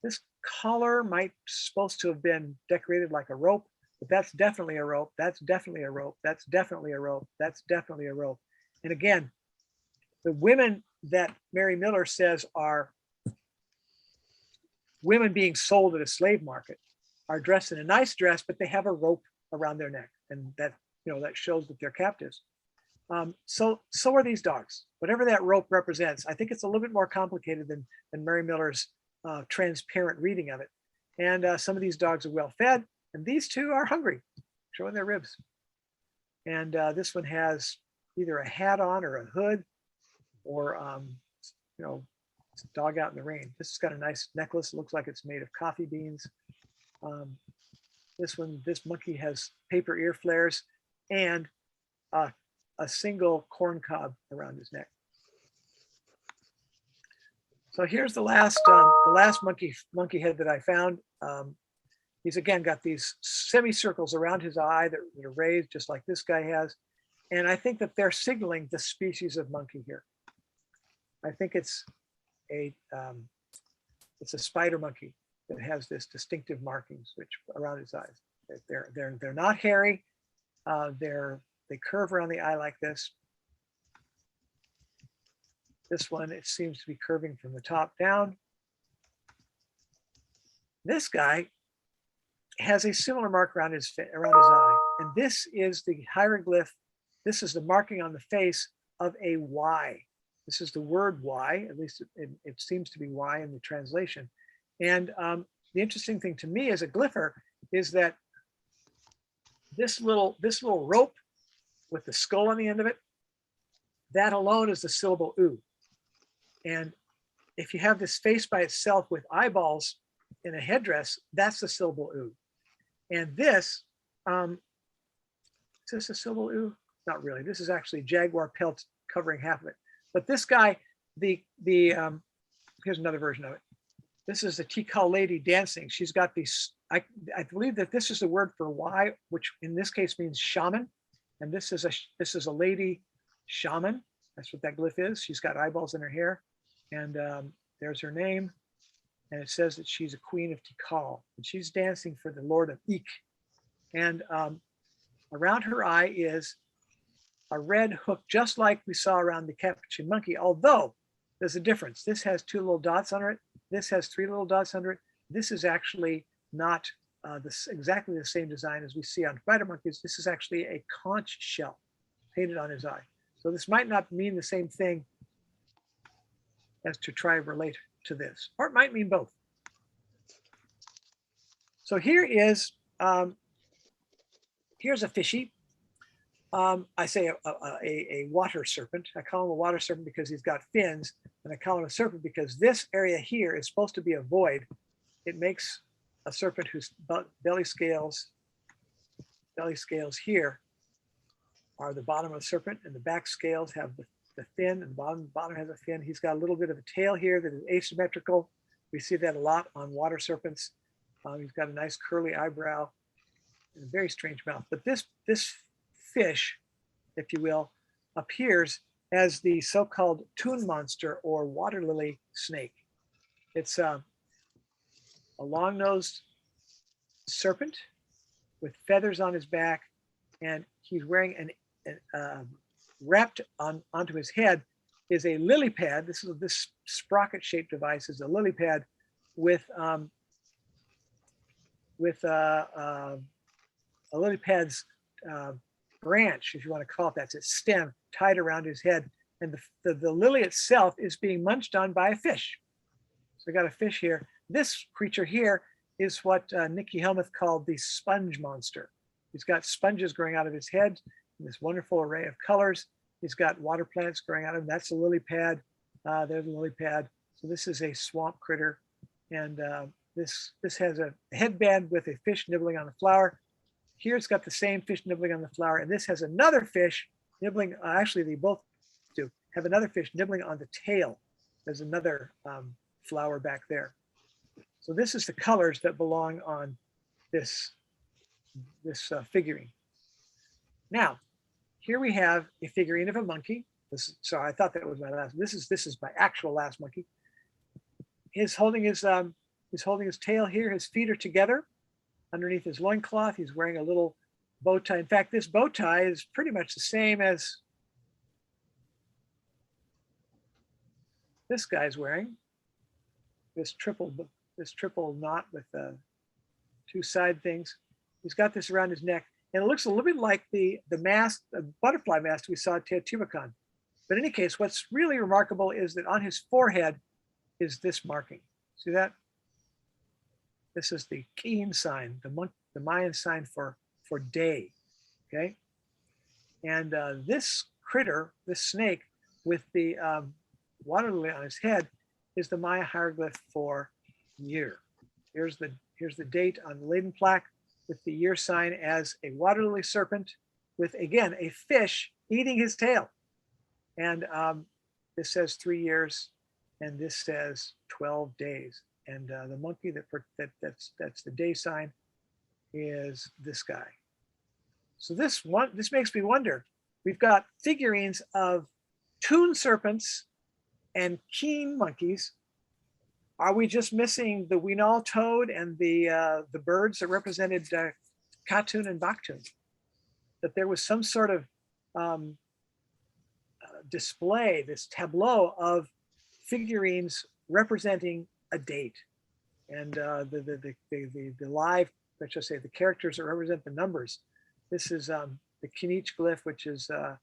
this collar might supposed to have been decorated like a rope, but that's definitely a rope. That's definitely a rope. That's definitely a rope. That's definitely a rope. And again, The women that Mary Miller says are women being sold at a slave market are dressed in a nice dress, but they have a rope around their neck, and that that shows that they're captives. So are these dogs. Whatever that rope represents, I think it's a little bit more complicated than Mary Miller's transparent reading of it. And some of these dogs are well fed, and these two are hungry, showing their ribs. And this one has either a hat on or a hood, or it's a dog out in the rain. This has got a nice necklace. It looks like it's made of coffee beans. This monkey has paper ear flares and a single corn cob around his neck. So here's the last monkey head that I found. He's again got these semicircles around his eye that are raised just like this guy has. And I think that they're signaling the species of monkey here. I think it's a spider monkey that has this distinctive markings which around his eyes. They're not hairy. They curve around the eye like this. This one, it seems to be curving from the top down. This guy has a similar mark around his eye. And this is the hieroglyph. This is the marking on the face of a Y. This is the word Y, at least it seems to be Y in the translation. And the interesting thing to me as a glypher is that this little rope with the skull on the end of it, that alone is the syllable U. And if you have this face by itself with eyeballs in a headdress, that's the syllable U. And this, is this a syllable U? Not really. This is actually jaguar pelt covering half of it. But this guy, here's another version of it. This is the Tikal lady dancing. She's got these, I believe that this is the word for Y, which in this case means shaman. And this is a lady shaman. That's what that glyph is. She's got eyeballs in her hair. And there's her name. And it says that she's a queen of Tikal. And she's dancing for the Lord of Ik. And around her eye is a red hook, just like we saw around the Capuchin monkey, although there's a difference. This has 2 little dots under it. This has 3 little dots under it. This is actually not exactly the same design as we see on spider monkeys. This is actually a conch shell painted on his eye. So this might not mean the same thing as to try to relate to this, or it might mean both. So here is, here's a fishy. I say a water serpent. I call him a water serpent because he's got fins, and I call him a serpent because this area here is supposed to be a void. It makes a serpent whose belly scales here are the bottom of the serpent, and the back scales have the fin, and the bottom has a fin. He's got a little bit of a tail here that is asymmetrical. We see that a lot on water serpents. He's got a nice curly eyebrow and a very strange mouth. But this fish, if you will, appears as the so-called tune monster or water lily snake. It's a long-nosed serpent with feathers on his back, and he's wearing wrapped onto his head is a lily pad. This sprocket-shaped device is a lily pad with a lily pad's branch, if you want to call it that. It's a stem tied around his head, and the lily itself is being munched on by a fish. So we got a fish here. This creature here is what Nikki Helmuth called the sponge monster. He's got sponges growing out of his head in this wonderful array of colors. He's got water plants growing out of him. That's a lily pad. There's a lily pad. So this is a swamp critter. And this has a headband with a fish nibbling on the flower. Here it's got the same fish nibbling on the flower. And this has another fish nibbling. Actually, they both do have another fish nibbling on the tail. There's another flower back there. So this is the colors that belong on this figurine. Now, here we have a figurine of a monkey. So I thought that was my last. This is my actual last monkey. He's holding his tail here. His feet are together underneath his loincloth. He's wearing a little bow tie. In fact, this bow tie is pretty much the same as this guy's wearing. This triple knot with two side things. He's got this around his neck, and it looks a little bit like the mask, the butterfly mask we saw at Teotihuacan. But in any case, what's really remarkable is that on his forehead is this marking. See that? This is the keen sign, the Mayan sign for day. Okay, and this critter, this snake with the water lily on his head, is the Maya hieroglyph for year. Here's the date on the Leyden plaque with the year sign as a water lily serpent with, again, a fish eating his tail. And this says 3 years, and this says 12 days. And the monkey that's the day sign is this guy. So this makes me wonder. We've got figurines of toon serpents and keen monkeys. Are we just missing the Winal toad and the birds that represented Katun and Baktun? That there was some sort of display, this tableau of figurines representing a date, and the live, let's just say, the characters that represent the numbers. This is the Kinich glyph, which is a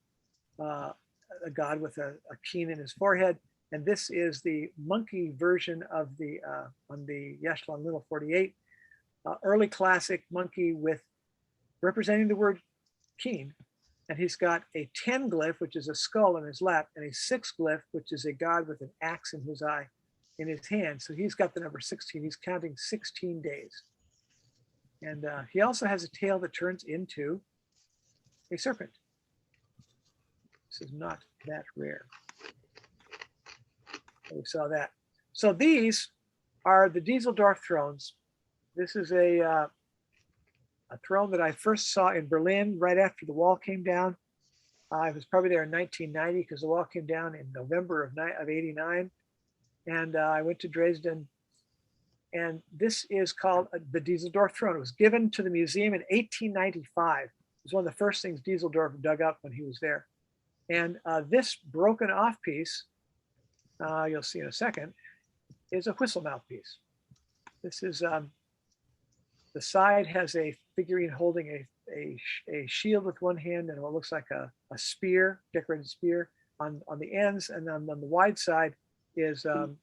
god with a keen in his forehead. And this is the monkey version of the on the Yashlan Little 48, early classic monkey with representing the word keen. And he's got a 10 glyph, which is a skull in his lap, and a 6 glyph, which is a god with an axe in his eye, in his hand. So he's got the number 16. He's counting 16 days. And he also has a tail that turns into a serpent. This is not that rare. We saw that. So these are the Dieseldorf thrones. This is a throne that I first saw in Berlin right after the wall came down. I was probably there in 1990 because the wall came down in November of 89. And I went to Dresden. And this is called the Dieseldorf throne. It was given to the museum in 1895. It was one of the first things Dieseldorf dug up when he was there. And this broken off piece, you'll see in a second, is a whistle mouthpiece. This is, the side has a figurine holding a shield with one hand and what looks like a spear, decorated spear on the ends. And then on the wide side is, on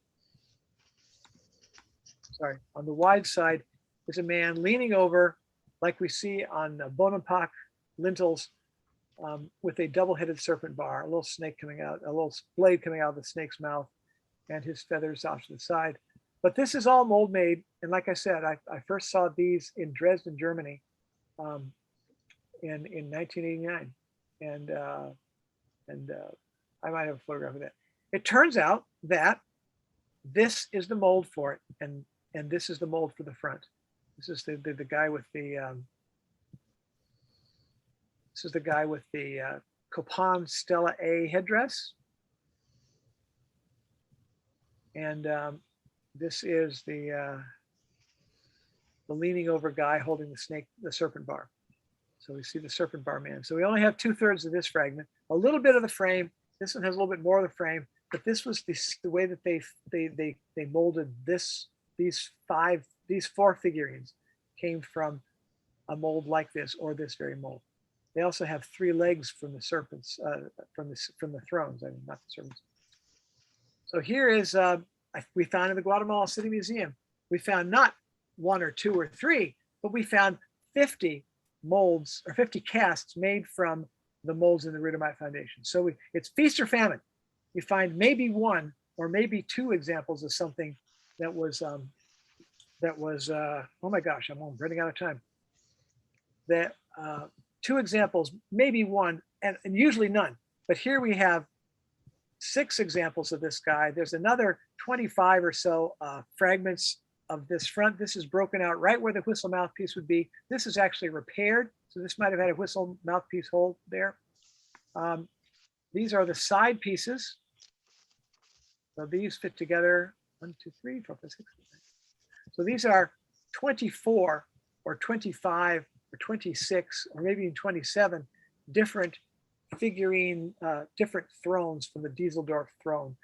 the wide side is a man leaning over, like we see on Bonaparte lintels, with a double-headed serpent bar, a little snake coming out, a little blade coming out of the snake's mouth, and his feathers off to the side. But this is all mold made, and like I said, I first saw these in Dresden, Germany, in 1989, and I might have a photograph of that. It turns out that this is the mold for it, and this is the mold for the front. This is the guy with the this is the guy with the Copan stelae headdress. And this is the leaning over guy holding the snake, the serpent bar. So we see the serpent bar man. So we only have 2/3 of this fragment, a little bit of the frame. This one has a little bit more of the frame, but this was the way that they molded these 4 figurines came from a mold like this or this very mold. They also have 3 legs from the serpents, from the thrones. I mean, not the serpents. So here is we found in the Guatemala City Museum. We found not 1 or 2 or 3, but we found 50 molds or 50 casts made from the molds in the Rudamite Foundation. So it's feast or famine. You find maybe 1 or maybe 2 examples of something that was oh my gosh, I'm running out of time. That 2 examples, maybe 1, and usually none. But here we have 6 examples of this guy. There's another 25 or so fragments of this front. This is broken out right where the whistle mouthpiece would be. This is actually repaired. So this might have had a whistle mouthpiece hole there. These are the side pieces. So these fit together 1, 2, 3, 4, 5, 6. So these are 24 or 25 or 26 or maybe even 27 different figurine, different thrones from the Dieseldorf throne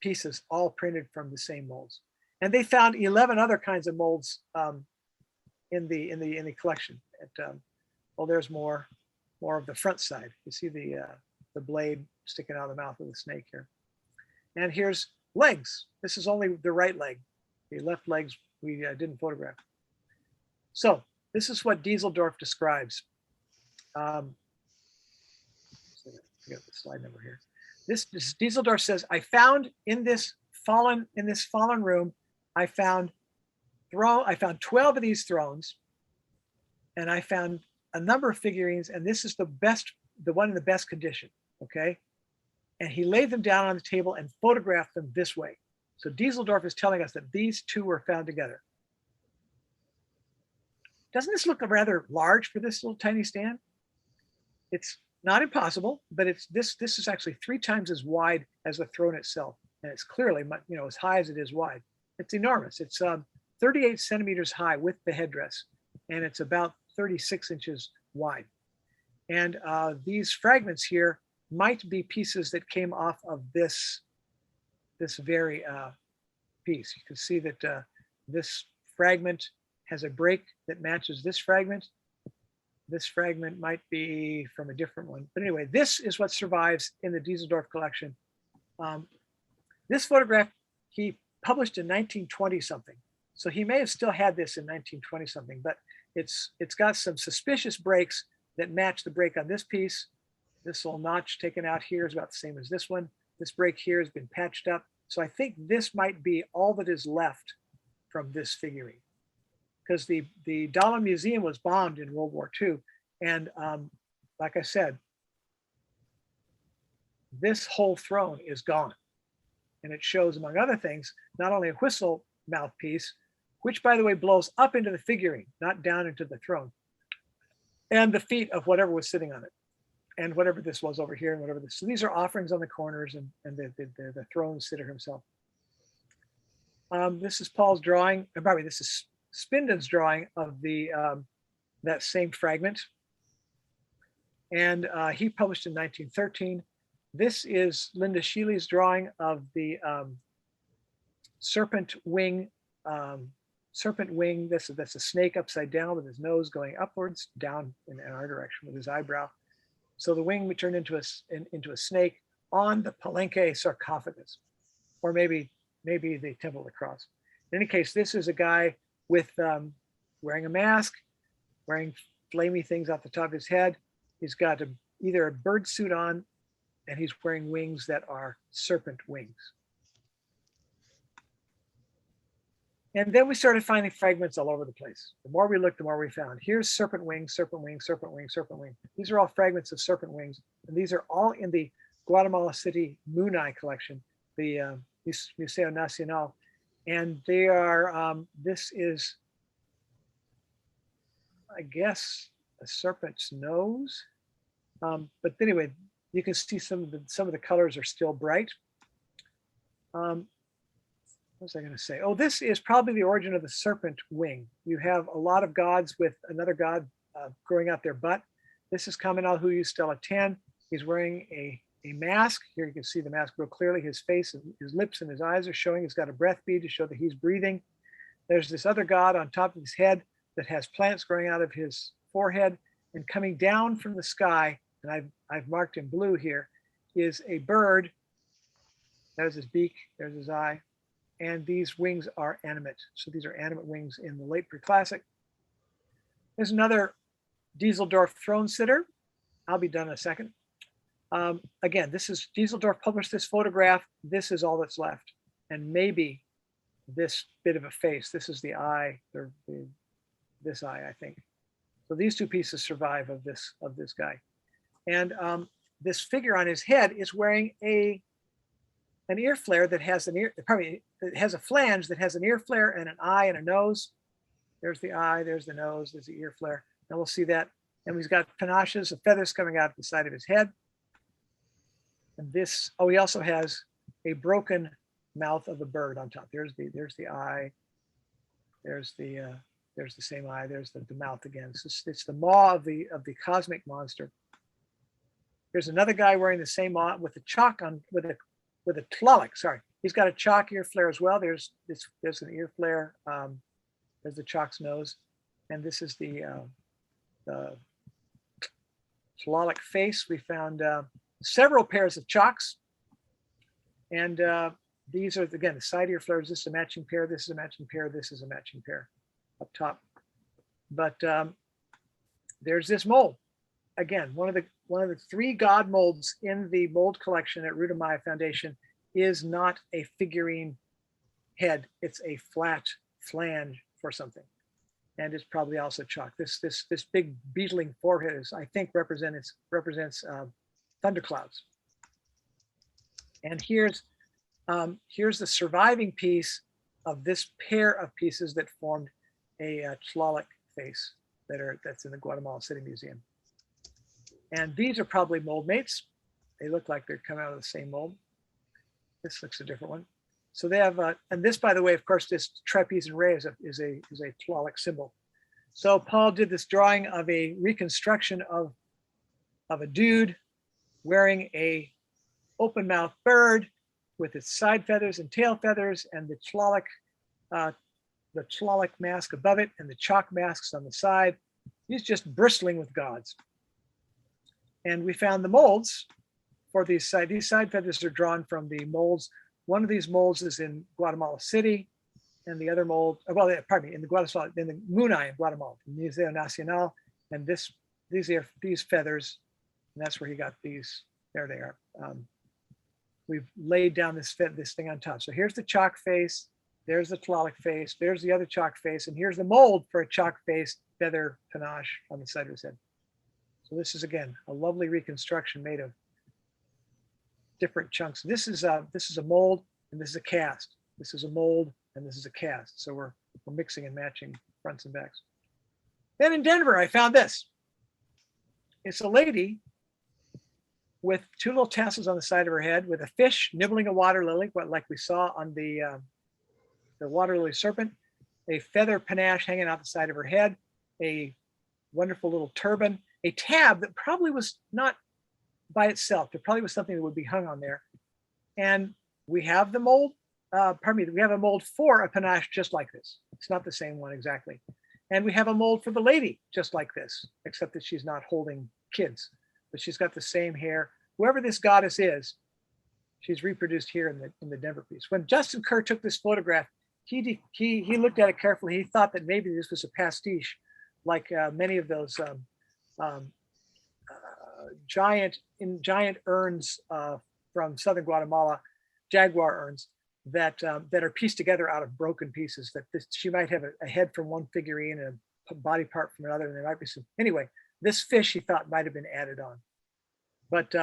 pieces, all printed from the same molds. And they found 11 other kinds of molds in the collection. Well, there's more of the front side. You see the blade sticking out of the mouth of the snake here. And here's legs. This is only the right leg. The left legs we didn't photograph. So this is what Dieseldorf describes. I forget the slide number here. This Dieseldorf says, I found in this fallen room, I found 12 of these thrones, and I found a number of figurines, and this is the one in the best condition. Okay. And he laid them down on the table and photographed them this way. So Dieseldorf is telling us that these two were found together. Doesn't this look rather large for this little tiny stand? It's not impossible, but this is actually 3 times as wide as the throne itself. And it's clearly, as high as it is wide. It's enormous. It's 38 centimeters high with the headdress, and it's about 36 inches wide. And these fragments here might be pieces that came off of this very piece. You can see that this fragment has a break that matches this fragment. This fragment might be from a different one. But anyway, this is what survives in the Dieseldorf collection. This photograph he published in 1920 something. So he may have still had this in 1920 something, but it's got some suspicious breaks that match the break on this piece. This little notch taken out here is about the same as this one. This break here has been patched up. So I think this might be all that is left from this figurine, because the Dahlem Museum was bombed in World War II. And like I said, this whole throne is gone. And it shows, among other things, not only a whistle mouthpiece, which, by the way, blows up into the figurine, not down into the throne, and the feet of whatever was sitting on it, and whatever this was over here, and whatever this. So these are offerings on the corners, and the throne sitter himself. This is Paul's drawing. By the way, this is Spinden's drawing of the that same fragment, and he published in 1913. This is Linda Shealy's drawing of the serpent wing. That's a snake upside down with his nose going upwards, down in our direction with his eyebrow. So the wing would turn into a snake on the Palenque sarcophagus, or maybe the Temple of the Cross. In any case, this is a guy with wearing a mask, wearing flamey things off the top of his head. He's got either a bird suit on, and he's wearing wings that are serpent wings. And then we started finding fragments all over the place. The more we looked, the more we found. Here's serpent wing, serpent wing, serpent wing, serpent wing. These are all fragments of serpent wings. And these are all in the Guatemala City Munay collection, the Museo Nacional. And they are, this is, I guess, a serpent's nose. But anyway, you can see some of the colors are still bright. What was I going to say? Oh, this is probably the origin of the serpent wing. You have a lot of gods with another god growing out their butt. This is Kaminalhuyu Stela 10. He's wearing a mask. Here you can see the mask real clearly. His face, his lips and his eyes are showing. He's got a breath bead to show that he's breathing. There's this other god on top of his head that has plants growing out of his forehead, and coming down from the sky, and I've marked in blue here, is a bird. There's his beak, there's his eye. And these wings are animate. So these are animate wings in the late preclassic. There's another Dieseldorf throne sitter. I'll be done in a second. Again, this is Dieseldorf published this photograph. This is all that's left. And maybe this bit of a face. This is the eye, this eye, I think. So these two pieces survive of this guy. And this figure on his head is wearing an ear flare that has it has a flange that has an ear flare and an eye and a nose. There's the eye, there's the nose, there's the ear flare. And we'll see that. And he's got panaches of feathers coming out the side of his head. And this, he also has a broken mouth of a bird on top. There's the eye. There's the same eye. There's the mouth again. It's the maw of the cosmic monster. There's another guy wearing the same maw with a chalk on with a tlaloc. Sorry, He's got a chalk ear flare as well. There's an ear flare. There's the chalk's nose, and this is the Tlaloc face. We found several pairs of chalks, and these are, again, the side ear flares. This is a matching pair. This is a matching pair. This is a matching pair up top. But there's this mold. Again, one of the 3 god molds in the mold collection at Rudamaya Foundation is not a figurine head. It's a flat flange for something. And it's probably also chalk. This big beetling forehead is, I think, represents thunderclouds. And here's the surviving piece of this pair of pieces that formed a Tlaloc face that's in the Guatemala City Museum. And these are probably mold mates. They look like they're coming out of the same mold. This looks a different one. So they have, and this, by the way, of course, this trapeze and ray is a Tlaloc symbol. So Paul did this drawing of a reconstruction of a dude wearing a open mouth bird with its side feathers and tail feathers, and the Tlaloc mask above it, and the chalk masks on the side. He's just bristling with gods. And we found the molds for these side feathers are drawn from the molds. One of these molds is in Guatemala City, and the other mold, well, pardon me, in the Munay in Guatemala, Museo Nacional. And these feathers, and that's where he got these. There they are. We've laid down this thing on top. So here's the chalk face. There's the Tlaloc face. There's the other chalk face, and here's the mold for a chalk face feather panache on the side of his head. So this is, again, a lovely reconstruction made of different chunks. This is a mold, and this is a cast. This is a mold, and this is a cast. So we're mixing and matching fronts and backs. Then in Denver, I found this. It's a lady with 2 little tassels on the side of her head, with a fish nibbling a water lily, like we saw on the water lily serpent, a feather panache hanging out the side of her head, a wonderful little turban, a tab that probably was not by itself. There probably was something that would be hung on there. And we have the mold, we have a mold for a panache just like this. It's not the same one exactly. And we have a mold for the lady just like this, except that she's not holding kids, but she's got the same hair. Whoever this goddess is, she's reproduced here in the Denver piece. When Justin Kerr took this photograph, he looked at it carefully. He thought that maybe this was a pastiche, like many of those giant urns from southern Guatemala, Jaguar urns that are pieced together out of broken pieces. That she might have a head from one figurine and a body part from another, and there might be some. Anyway, this fish he thought might have been added on. But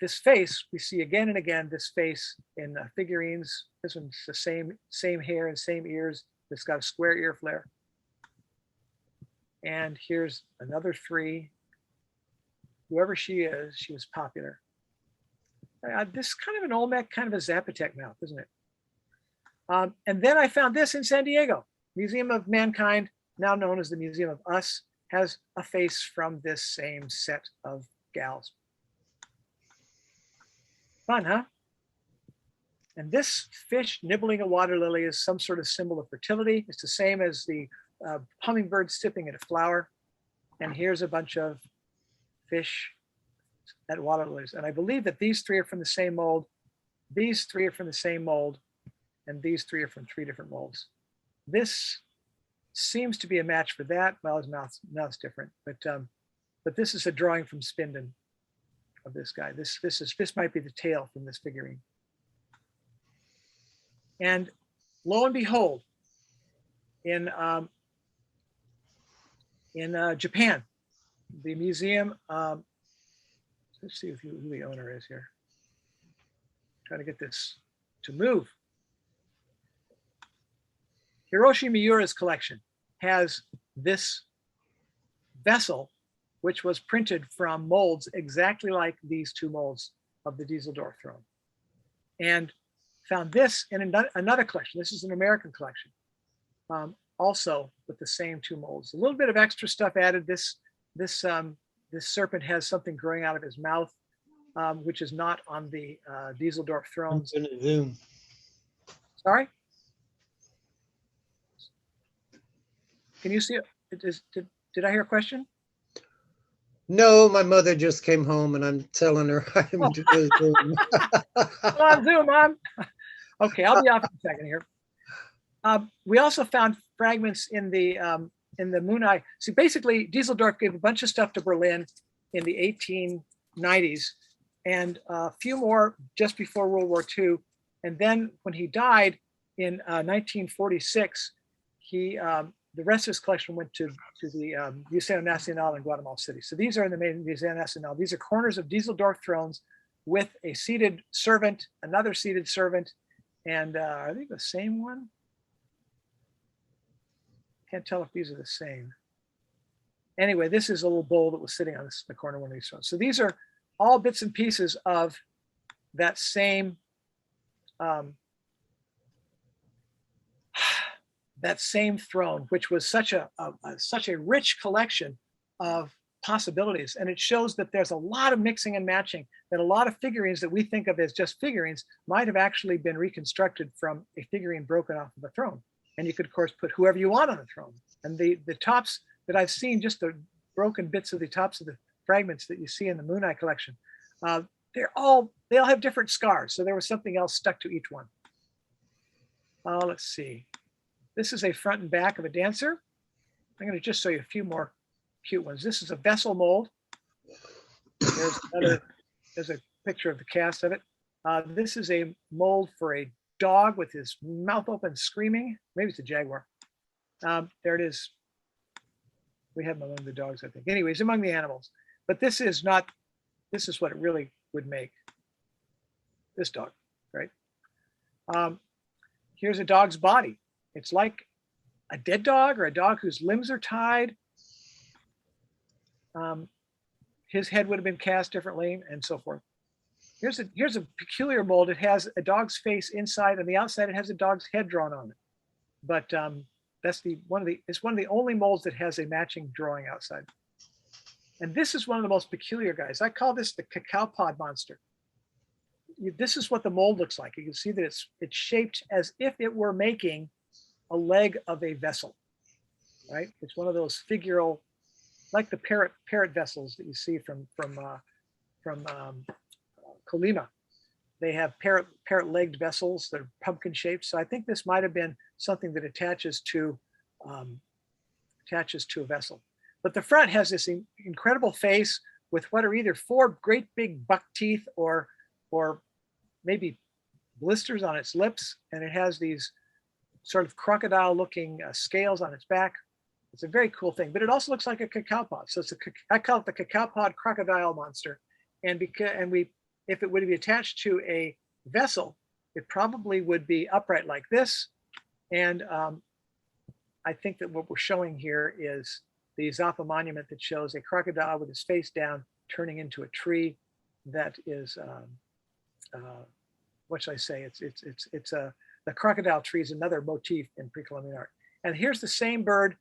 this face we see again and again. This face in figurines. This one's the same hair and same ears. It's got a square ear flare. And here's another 3. Whoever she is, she was popular. This is kind of an Olmec, kind of a Zapotec mouth, isn't it? And then I found this in San Diego. Museum of Mankind, now known as the Museum of Us, has a face from this same set of gals. Fun, huh? And this fish nibbling a water lily is some sort of symbol of fertility. It's the same as the hummingbird sipping at a flower. And here's a bunch of fish at water lilies. And I believe that these 3 are from the same mold. These 3 are from the same mold. And these 3 are from 3 different molds. This seems to be a match for that. Well, his mouth's different, but this is a drawing from Spinden of this guy. This might be the tail from this figurine. And lo and behold, in Japan, the museum. Let's see who the owner is here. Trying to get this to move. Hiroshi Miura's collection has this vessel, which was printed from molds exactly like these 2 molds of the Dieseldorf throne. And found this in another collection. This is an American collection, also with the same 2 molds. A little bit of extra stuff added. This serpent has something growing out of his mouth, which is not on the Dieseldorf thrones. I'm gonna zoom. Sorry? Can you see it? Did I hear a question? No, my mother just came home and I'm telling her I'm doing Zoom. On Zoom, Mom. Okay, I'll be off in a second here. We also found fragments in the moon eye. So basically, Dieseldorf gave a bunch of stuff to Berlin in the 1890s, and a few more just before World War II. And then when he died in 1946, the rest of his collection went to the Museo Nacional in Guatemala City. So these are in the main Museo Nacional. These are corners of Dieseldorf thrones with a seated servant, another seated servant, and are they the same one? Can't tell if these are the same. Anyway, this is a little bowl that was sitting on the corner of one of these thrones. So these are all bits and pieces of that same throne, which was such a rich collection of possibilities. And it shows that there's a lot of mixing and matching, that a lot of figurines that we think of as just figurines might have actually been reconstructed from a figurine broken off of a throne. And you could, of course, put whoever you want on the throne. And the tops that I've seen, just the broken bits of the tops of the fragments that you see in the Moon Eye collection, they all have different scars. So there was something else stuck to each one. Let's see. This is a front and back of a dancer. I'm going to just show you a few more cute ones. This is a vessel mold. There's a picture of the cast of it. This is a mold for a dog with his mouth open screaming. Maybe it's a jaguar. There it is. We have him among the dogs, I think. Anyways, among the animals. But this is what it really would make. This dog, right? Here's a dog's body. It's like a dead dog or a dog whose limbs are tied. His head would have been cast differently and so forth. Here's a peculiar mold. It has a dog's face inside, and the outside it has a dog's head drawn on it. But it's one of the only molds that has a matching drawing outside. And this is one of the most peculiar guys. I call this the cacao pod monster. This is what the mold looks like. You can see that it's shaped as if it were making a leg of a vessel, right? It's one of those figural, like the parrot vessels that you see from Colima. They have parrot-legged vessels that are pumpkin shaped. So I think this might have been something that attaches to a vessel. But the front has this incredible face with what are either four great big buck teeth or maybe blisters on its lips, and it has these sort of crocodile-looking scales on its back. It's a very cool thing, but it also looks like a cacao pod. So I call it the cacao pod crocodile monster. And if it would be attached to a vessel, it probably would be upright like this. And I think that what we're showing here is the Izapa Monument that shows a crocodile with his face down, turning into a tree that is, what should I say? The crocodile tree is another motif in pre-Columbian art. And here's the same bird.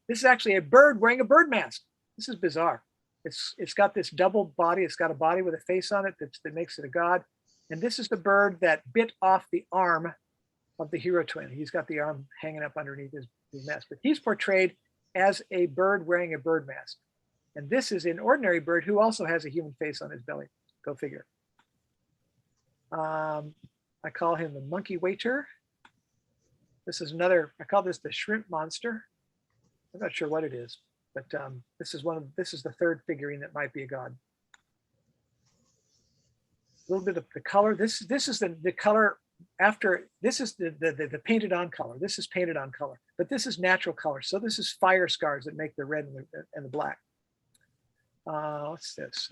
This is actually a bird wearing a bird mask. This is bizarre. It's got this double body. It's got a body with a face on it that makes it a god. And this is the bird that bit off the arm of the hero twin. He's got the arm hanging up underneath his mask. But he's portrayed as a bird wearing a bird mask. And this is an ordinary bird who also has a human face on his belly. Go figure. I call him the monkey waiter. This is another, I call this the shrimp monster. I'm not sure what it is, but this is the third figurine that might be a god. A little bit of the color. This is the color after, this is the painted on color. This is painted on color, but this is natural color. So this is fire scars that make the red and the black. What's this?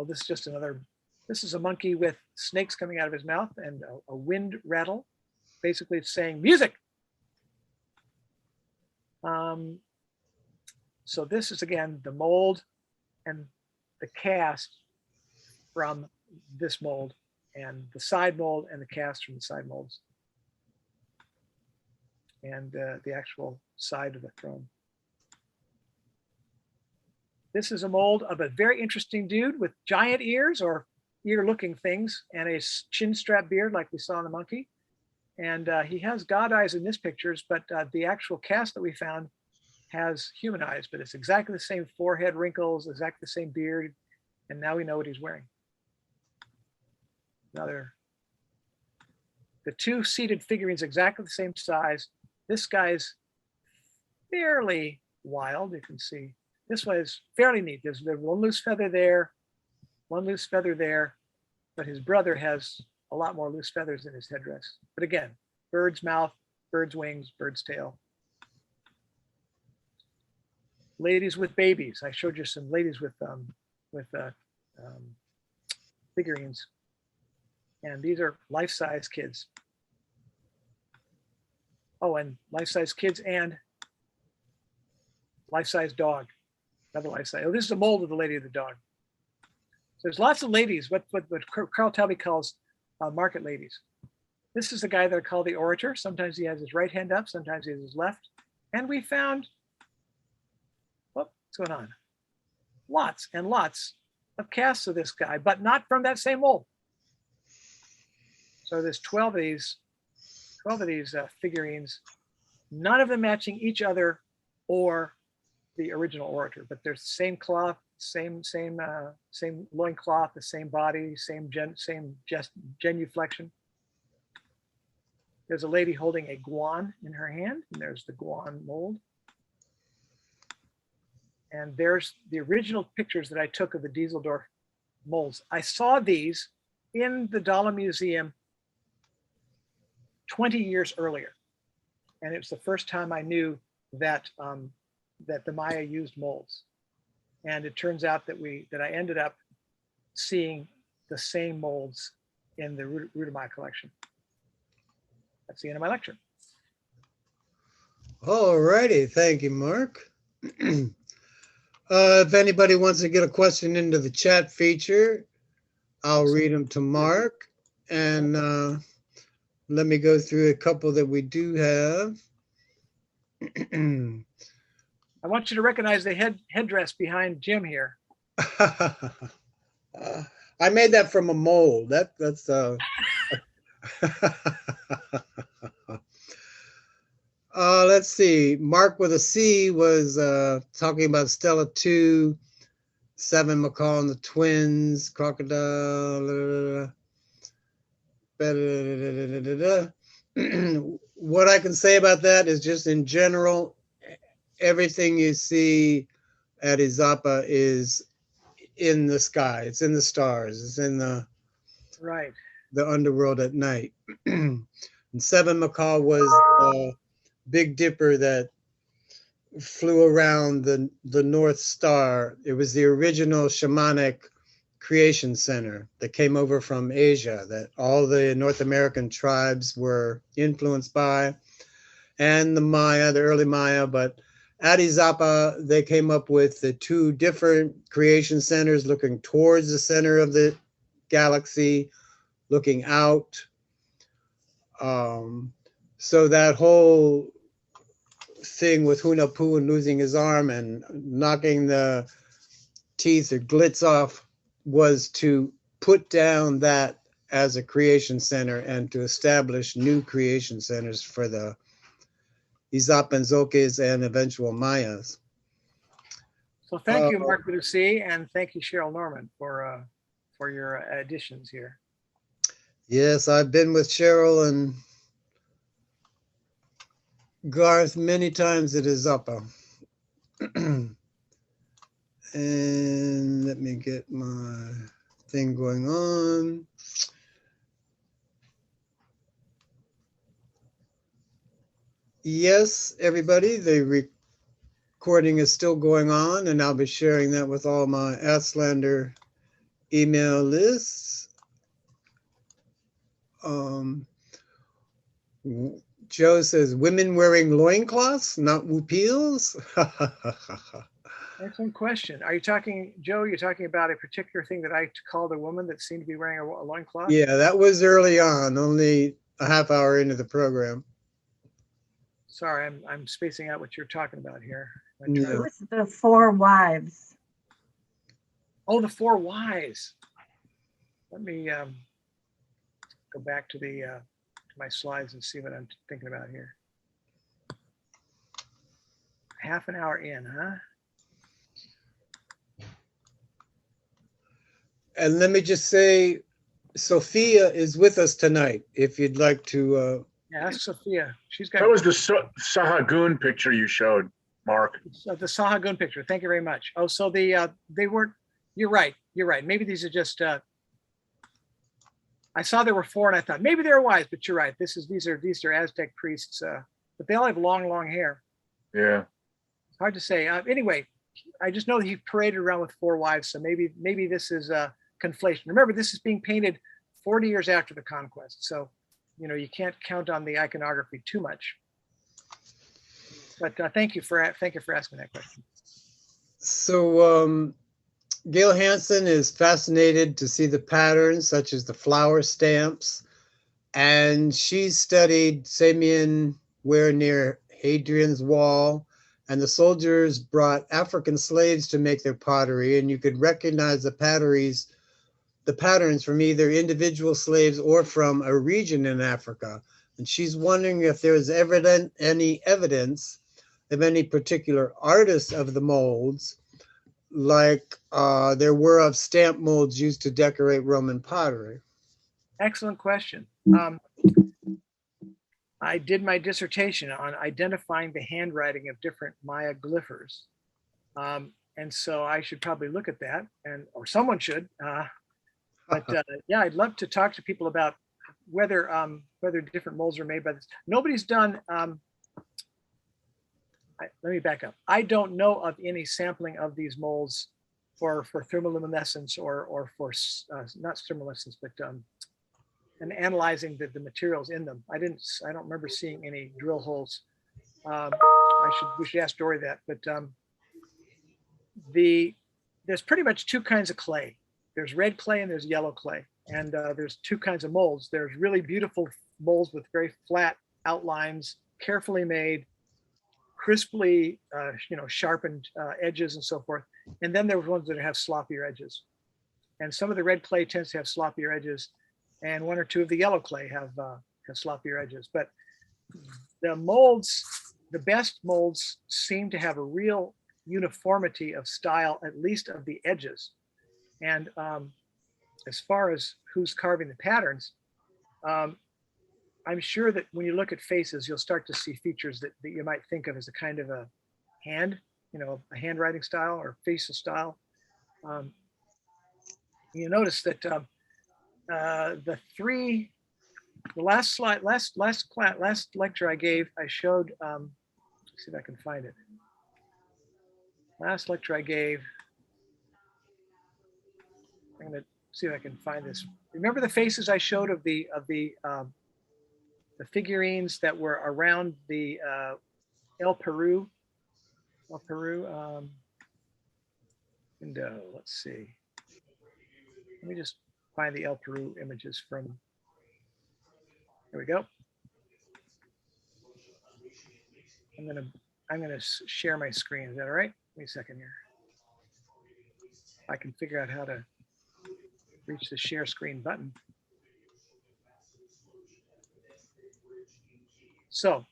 This is just another, this is a monkey with snakes coming out of his mouth and a wind rattle. Basically it's saying music. So this is again the mold and the cast from this mold, and the side mold and the cast from the side molds, and the actual side of the throne. This is a mold of a very interesting dude with giant ears or ear-looking things and a chin strap beard like we saw in the monkey. And he has god eyes in this pictures, but the actual cast that we found has human eyes, but it's exactly the same forehead wrinkles, exactly the same beard. And now we know what he's wearing. The two seated figurines exactly the same size. This guy's fairly wild. You can see this one is fairly neat. There's one loose feather there, one loose feather there, but his brother has a lot more loose feathers in his headdress. But again, bird's mouth, bird's wings, bird's tail. Ladies with babies. I showed you some ladies with figurines, and these are life-size kids. Oh, and life-size kids and life-size dog. Another life-size. Oh, this is a mold of the lady of the dog. So there's lots of ladies. What Carl Talby calls market ladies. This is the guy that I call the orator. Sometimes he has his right hand up, sometimes he has his left. And we found, what's going on? Lots and lots of casts of this guy, but not from that same mold. So there's 12 of these figurines, none of them matching each other or the original orator, but they're the same cloth, same loincloth, the same body, same genuflection. There's a lady holding a guan in her hand, and there's the guan mold. And there's the original pictures that I took of the Dieseldorf molds. I saw these in the Dahle Museum 20 years earlier. And it was the first time I knew that, that the Maya used molds. And it turns out that I ended up seeing the same molds in the Rudemeier collection. That's the end of my lecture. All righty. Thank you, Mark. If anybody wants to get a question into the chat feature, I'll read them to Mark. And let me go through a couple that we do have. I want you to recognize the headdress behind Jim here. I made that from a mold. That's let's see. Mark with a C was talking about Stella 2, 7 Macaw and the Twins, Crocodile. What I can say about that is just in general, everything you see at Izapa is in the sky. It's in the stars. It's in the underworld at night. And 7 Macaw was a Big Dipper that flew around the North Star. It was the original shamanic creation center that came over from Asia that all the North American tribes were influenced by, and the Maya, the early Maya. But at Izapa, they came up with the two different creation centers looking towards the center of the galaxy, looking out. So that whole thing with Hunahpu losing his arm and knocking the teeth or glitz off was to put down that as a creation center and to establish new creation centers for the Izapans, and eventual Mayas. So thank you, Mark Lucy, and thank you, Cheryl Norman, for your additions here. Yes, I've been with Cheryl and Garth many times at Izapa. And let me get my thing going on. Yes, everybody, the recording is still going on, and I'll be sharing that with all my Auslander email lists. Joe says, women wearing loincloths, not whoopils? Excellent question. Are you talking, Joe, you're talking about a particular thing that I called a woman that seemed to be wearing a loincloth? Yeah, that was early on, only a half hour into the program. Sorry, I'm spacing out what you're talking about here. It was the 4 wives. Oh, the 4 wives. Let me go back to the to my slides and see what I'm thinking about here. Half an hour in, huh? And let me just say, Sophia is with us tonight, if you'd like to. Yeah, that's Sophia. She's got That was the Sahagun picture you showed, Mark. the Sahagun picture. Thank you very much. Oh, so they weren't, you're right. You're right. Maybe these are just, I saw there were 4 and I thought maybe they're wise, but you're right. These are Aztec priests, but they all have long hair. Yeah. It's hard to say. Anyway, I just know that he paraded around with 4 wives. So maybe this is a conflation. Remember, this is being painted 40 years after the conquest. So, you know, you can't count on the iconography too much. But thank you for asking that question. So Gail Hansen is fascinated to see the patterns, such as the flower stamps. And she studied Samian ware near Hadrian's Wall. And the soldiers brought African slaves to make their pottery. And you could recognize the patterns from either individual slaves or from a region in Africa. And she's wondering if there's any evidence of any particular artists of the molds, like there were of stamp molds used to decorate Roman pottery. Excellent question. I did my dissertation on identifying the handwriting of different Maya glyphers. And so I should probably look at that, or someone should. But yeah, I'd love to talk to people about whether different molds are made by this. Nobody's done. Let me back up. I don't know of any sampling of these molds for thermoluminescence or for not thermoluminescence, but and analyzing the materials in them. I don't remember seeing any drill holes. We should ask Dory that. But there's pretty much 2 kinds of clay. There's red clay and there's yellow clay. And there's 2 kinds of molds. There's really beautiful molds with very flat outlines, carefully made, crisply, sharpened edges and so forth. And then there were ones that have sloppier edges. And some of the red clay tends to have sloppier edges, and 1 or 2 of the yellow clay have sloppier edges. But the molds, the best molds, seem to have a real uniformity of style, at least of the edges. And as far as who's carving the patterns, I'm sure that when you look at faces, you'll start to see features that you might think of as a kind of a hand, a handwriting style or facial style. You notice that the last lecture I gave, I showed, let's see if I can find it. Last lecture I gave, I'm going to see if I can find this. Remember the faces I showed of the figurines that were around the El Peru window. Let's see. Let me just find the El Peru images from. There we go. I'm gonna share my screen. Is that all right? Give me a second here. I can figure out how to reach the share screen button. So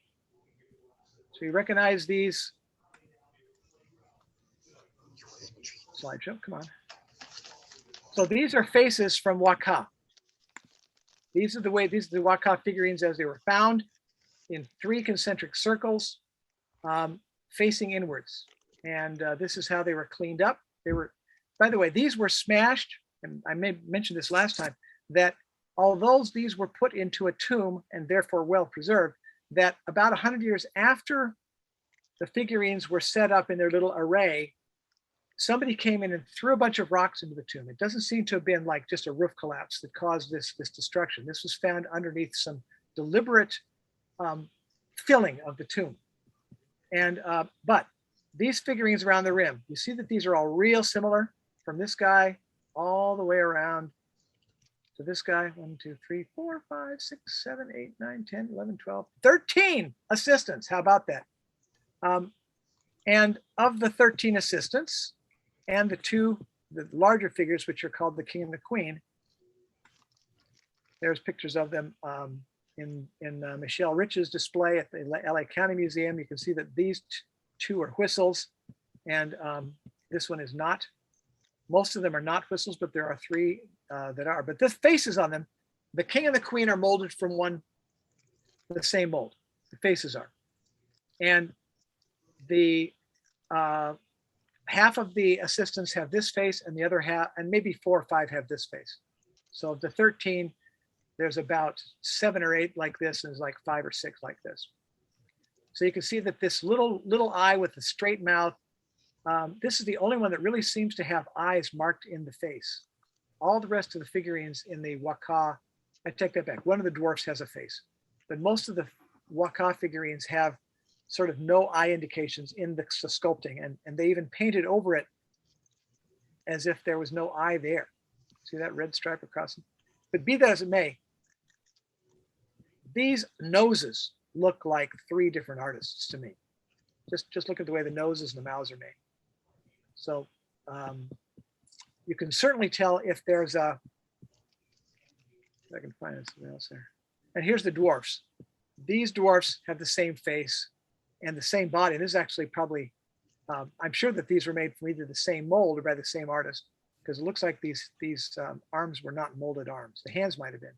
you recognize these? Slideshow, come on. So these are faces from Waka. These are the Waka figurines as they were found in 3 concentric circles, facing inwards. And this is how they were cleaned up. They were, by the way, these were smashed, and I may mention this last time, that although these were put into a tomb and therefore well preserved, that about 100 years after the figurines were set up in their little array, somebody came in and threw a bunch of rocks into the tomb. It doesn't seem to have been like just a roof collapse that caused this destruction. This was found underneath some deliberate filling of the tomb. And but these figurines around the rim, you see that these are all real similar, from this guy all the way around to this guy. 1, 2, 3, 4, 5, 6, 7, 8, 9, 10, 11, 12, 13 assistants. How about that? And of the 13 assistants and the larger figures, which are called the king and the queen, there's pictures of them Michelle Rich's display at the LA County Museum. You can see that these two are whistles, and this one is not. Most of them are not whistles, but there are three that are. But the faces on them, the king and the queen are molded from the same mold. The faces are, and the half of the assistants have this face, and the other half, and maybe 4 or 5 have this face. So of the 13, there's about 7 or 8 like this, and there's like 5 or 6 like this. So you can see that this little eye with the straight mouth, this is the only one that really seems to have eyes marked in the face. All the rest of the figurines in the waka, I take that back. One of the dwarfs has a face, but most of the waka figurines have sort of no eye indications in the sculpting, and they even painted over it as if there was no eye there. See that red stripe across it? But be that as it may, these noses look like 3 different artists to me. Just look at the way the noses and the mouths are made. So you can certainly tell if there's a, if I can find something else there. And here's the dwarfs. These dwarfs have the same face and the same body. This is actually probably, I'm sure that these were made from either the same mold or by the same artist, because it looks like these arms were not molded arms. The hands might have been,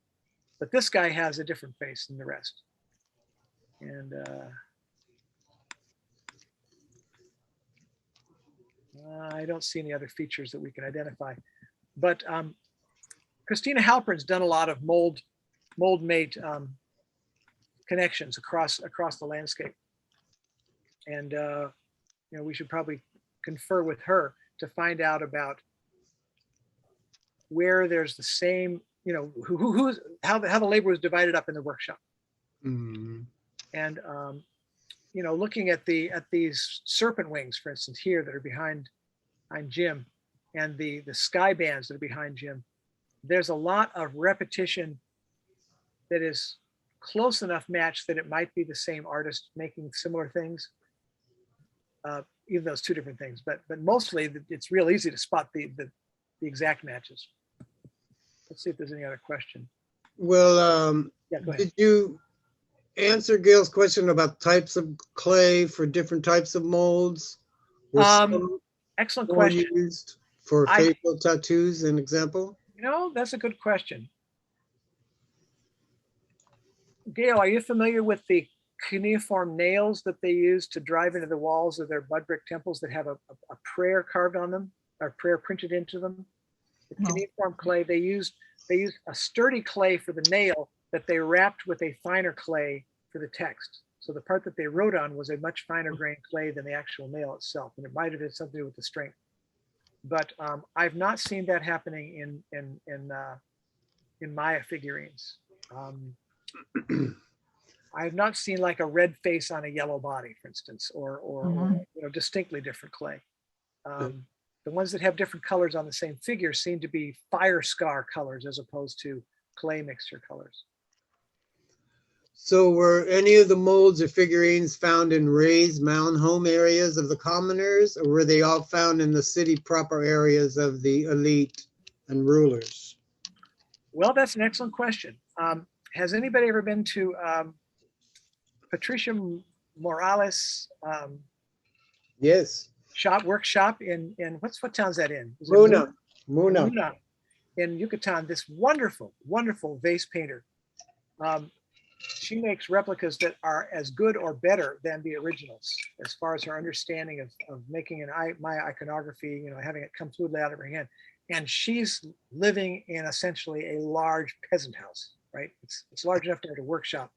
but this guy has a different face than the rest. And I don't see any other features that we can identify. But Christina Halpern's done a lot of mold-made connections across the landscape. And you know, we should probably confer with her to find out about where there's the same, you know, how the labor was divided up in the workshop. Mm-hmm. And you know, looking at these serpent wings, for instance, here that are behind Jim, and the sky bands that are behind Jim, there's a lot of repetition that is close enough match that it might be the same artist making similar things, even though it's 2 different things. But mostly it's real easy to spot the exact matches. Let's see if there's any other question. Well, yeah, go ahead. Did you answer Gail's question about types of clay for different types of molds? Excellent question. Used for facial tattoos, an example? You know, that's a good question. Gail, are you familiar with the cuneiform nails that they use to drive into the walls of their mud brick temples that have a prayer carved on them, or prayer printed into them? The cuneiform clay, they used a sturdy clay for the nail that they wrapped with a finer clay for the text. So the part that they wrote on was a much finer grained clay than the actual nail itself, and it might have had something to do with the strength. But I've not seen that happening in Maya figurines. I have not seen like a red face on a yellow body, for instance, or you know, distinctly different clay. The ones that have different colors on the same figure seem to be fire scar colors as opposed to clay mixture colors. So were any of the molds or figurines found in raised mound home areas of the commoners, or were they all found in the city proper areas of the elite and rulers? Well, that's an excellent question. Has anybody ever been to Patricia Morales? Yes. Workshop in what town's that in? Muna. In Yucatan. This wonderful vase painter. She makes replicas that are as good or better than the originals, as far as her understanding of making Maya iconography, you know, having it come fluidly out of her hand. And she's living in essentially a large peasant house, right? It's large enough to have a workshop,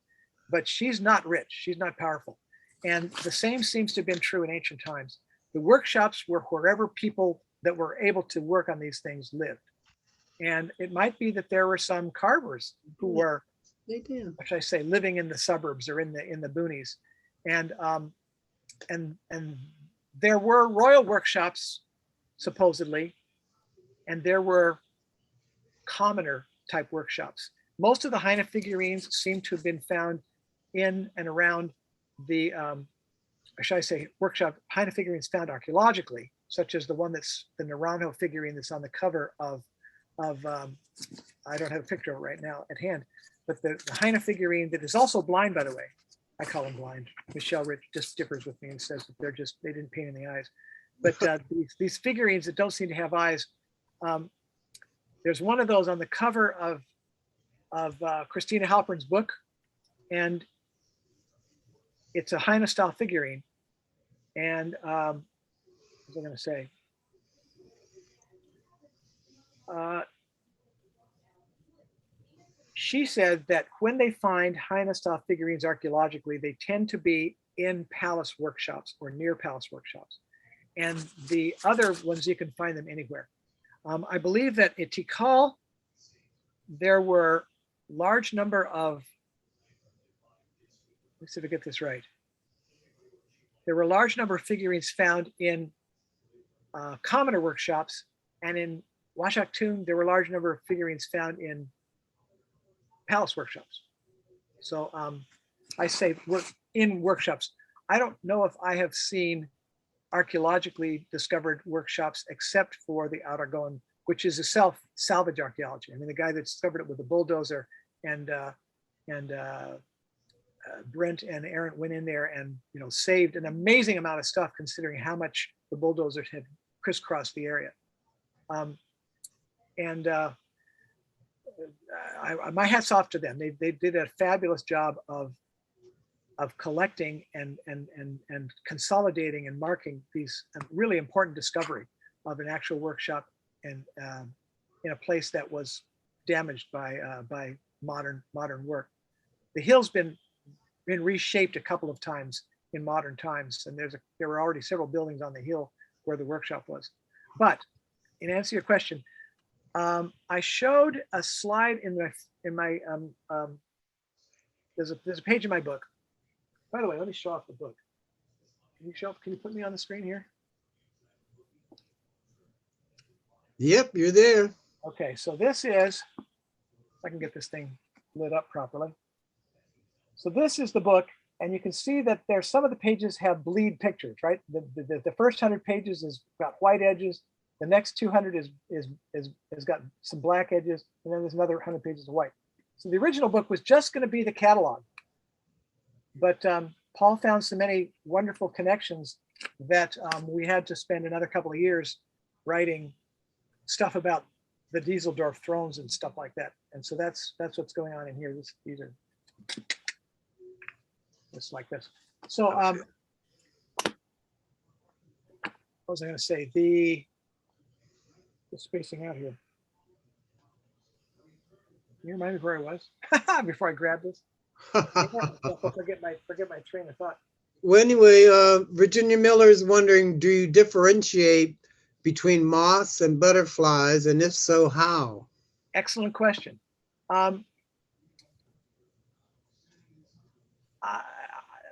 but she's not rich, she's not powerful. And the same seems to have been true in ancient times. The workshops were wherever people that were able to work on these things lived. And it might be that there were some carvers who were, what should I say, living in the suburbs or in the boonies. And there were royal workshops, supposedly, and there were commoner type workshops. Most of the Heine figurines seem to have been found in and around the, or should I say, workshop Heine figurines found archaeologically, such as the one that's the Naranjo figurine that's on the cover of I don't have a picture of it right now at hand, but the Heine figurine that is also blind, by the way. I call them blind. Michelle Rich just differs with me and says that they didn't paint in the eyes. But these figurines that don't seem to have eyes, there's one of those on the cover of Christina Halpern's book, and it's a Heine style figurine. And what was I going to say? She said that when they find Heine style figurines archaeologically, they tend to be in palace workshops or near palace workshops. And the other ones, you can find them anywhere. I believe that at Tikal, there were large number of, let's see if I get this right. There were a large number of figurines found in commoner workshops, and in Washington, there were a large number of figurines found in palace workshops. So I say in workshops. I don't know if I have seen archaeologically discovered workshops except for the Aragon, which is a salvage archaeology. I mean, the guy that discovered it with the bulldozer, and Brent and Aaron went in there and saved an amazing amount of stuff considering how much the bulldozers had crisscrossed the area. My hat's off to them. They did a fabulous job of collecting and consolidating and marking these really important discovery of an actual workshop and in a place that was damaged by modern work. The hill's been reshaped a couple of times in modern times, and there were already several buildings on the hill where the workshop was. But in answer to your question, I showed a slide in my there's a page in my book. By the way, let me show off the book. Can you put me on the screen here? Yep, you're there. Okay, so this is, if I can get this thing lit up properly. So this is the book, and you can see that there's some of the pages have bleed pictures, right? The first 100 pages is got white edges. The next 200 has got some black edges, and then there's another 100 pages of white. So the original book was just going to be the catalog, but Paul found so many wonderful connections that we had to spend another couple of years writing stuff about the Dieseldorf thrones and stuff like that. And so that's what's going on in here. These are just like this. So what was I going to say? The spacing out here. Can you remind me where I was before I grab this? I'll forget my train of thought. Well, anyway, Virginia Miller is wondering, do you differentiate between moths and butterflies, and if so, how? Excellent question.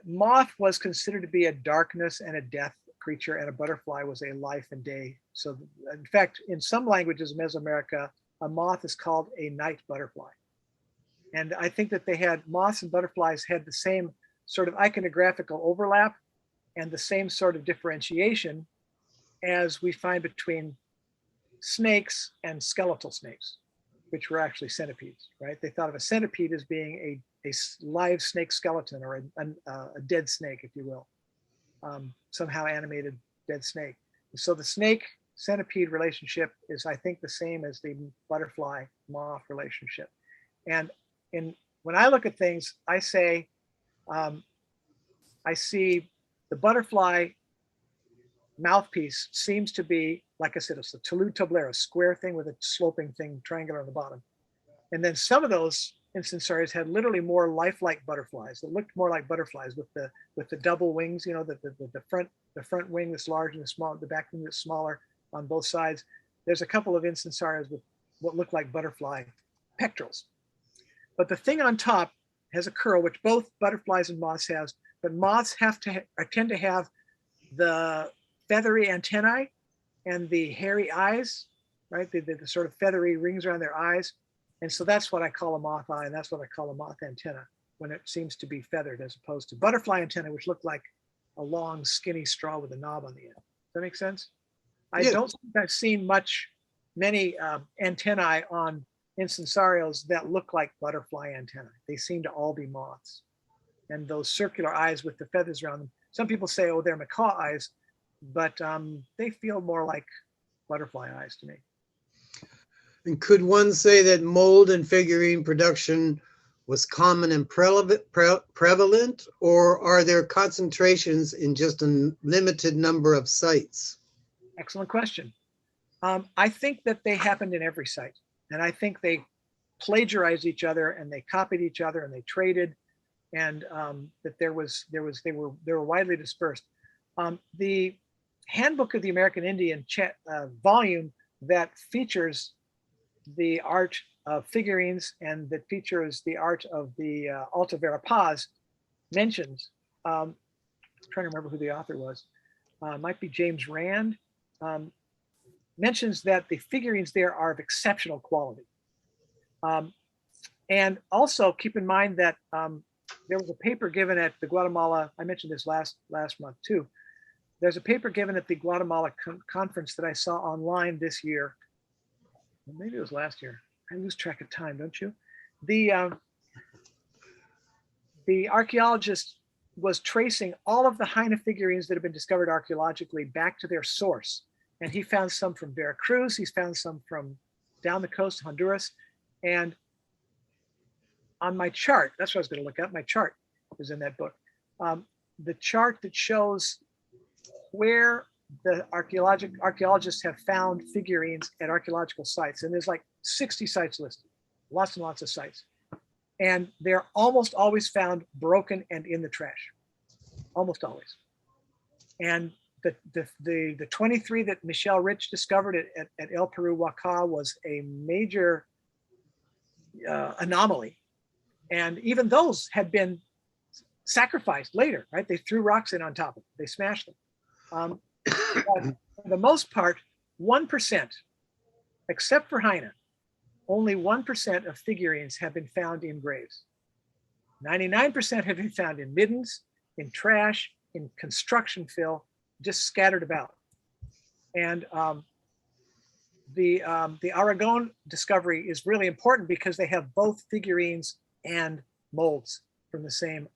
Moth was considered to be a darkness and a death creature, and a butterfly was a life and day. So in fact, in some languages in Mesoamerica, a moth is called a night butterfly. And I think that moths and butterflies had the same sort of iconographical overlap and the same sort of differentiation as we find between snakes and skeletal snakes, which were actually centipedes, right? They thought of a centipede as being a live snake skeleton, or a dead snake, if you will, somehow animated dead snake. So the snake centipede relationship is, I think, the same as the butterfly moth relationship. And when I look at things, I say, I see the butterfly mouthpiece seems to be, like I said, it's a talud tabler, a square thing with a sloping thing, triangular on the bottom. And then some of those instansaries had literally more lifelike butterflies that looked more like butterflies with the double wings, the front wing that's large and the back wing that's smaller on both sides. There's a couple of instansaries with what look like butterfly pectorals. But the thing on top has a curl, which both butterflies and moths has, but moths tend to have the feathery antennae and the hairy eyes, right? The sort of feathery rings around their eyes. And so that's what I call a moth eye, and that's what I call a moth antenna, when it seems to be feathered, as opposed to butterfly antenna, which look like a long, skinny straw with a knob on the end. Does that make sense? I don't think I've seen many antennae on incensarios that look like butterfly antennae. They seem to all be moths. And those circular eyes with the feathers around them. Some people say, oh, they're macaw eyes, but they feel more like butterfly eyes to me. And could one say that mold and figurine production was common and prevalent, or are there concentrations in just a limited number of sites? Excellent question. I think that they happened in every site, and I think they plagiarized each other and they copied each other and they traded, and that they were widely dispersed. The Handbook of the American Indian volume that features the art of figurines and that features the art of the Alta Vera Paz mentions, I'm trying to remember who the author was, might be James Rand, mentions that the figurines there are of exceptional quality. And also keep in mind that there was a paper given at the Guatemala, I mentioned this last month too. There's a paper given at the Guatemala conference that I saw online this year. Maybe it was last year. I lose track of time, don't you? The archaeologist was tracing all of the Jaina figurines that have been discovered archaeologically back to their source. And he found some from Veracruz. He's found some from down the coast, Honduras. And on my chart, that's what I was going to look at. My chart was in that book. The chart that shows where the archaeologists have found figurines at archaeological sites. And there's like 60 sites listed, lots and lots of sites. And they're almost always found broken and in the trash, almost always. And the 23 that Michelle Rich discovered at El Peru Huaca was a major anomaly. And even those had been sacrificed later, right? They threw rocks in on top of it. They smashed them. But for the most part, 1%, except for Jaina, only 1% of figurines have been found in graves. 99% have been found in middens, in trash, in construction fill, just scattered about. And the Aragon discovery is really important because they have both figurines and molds from the same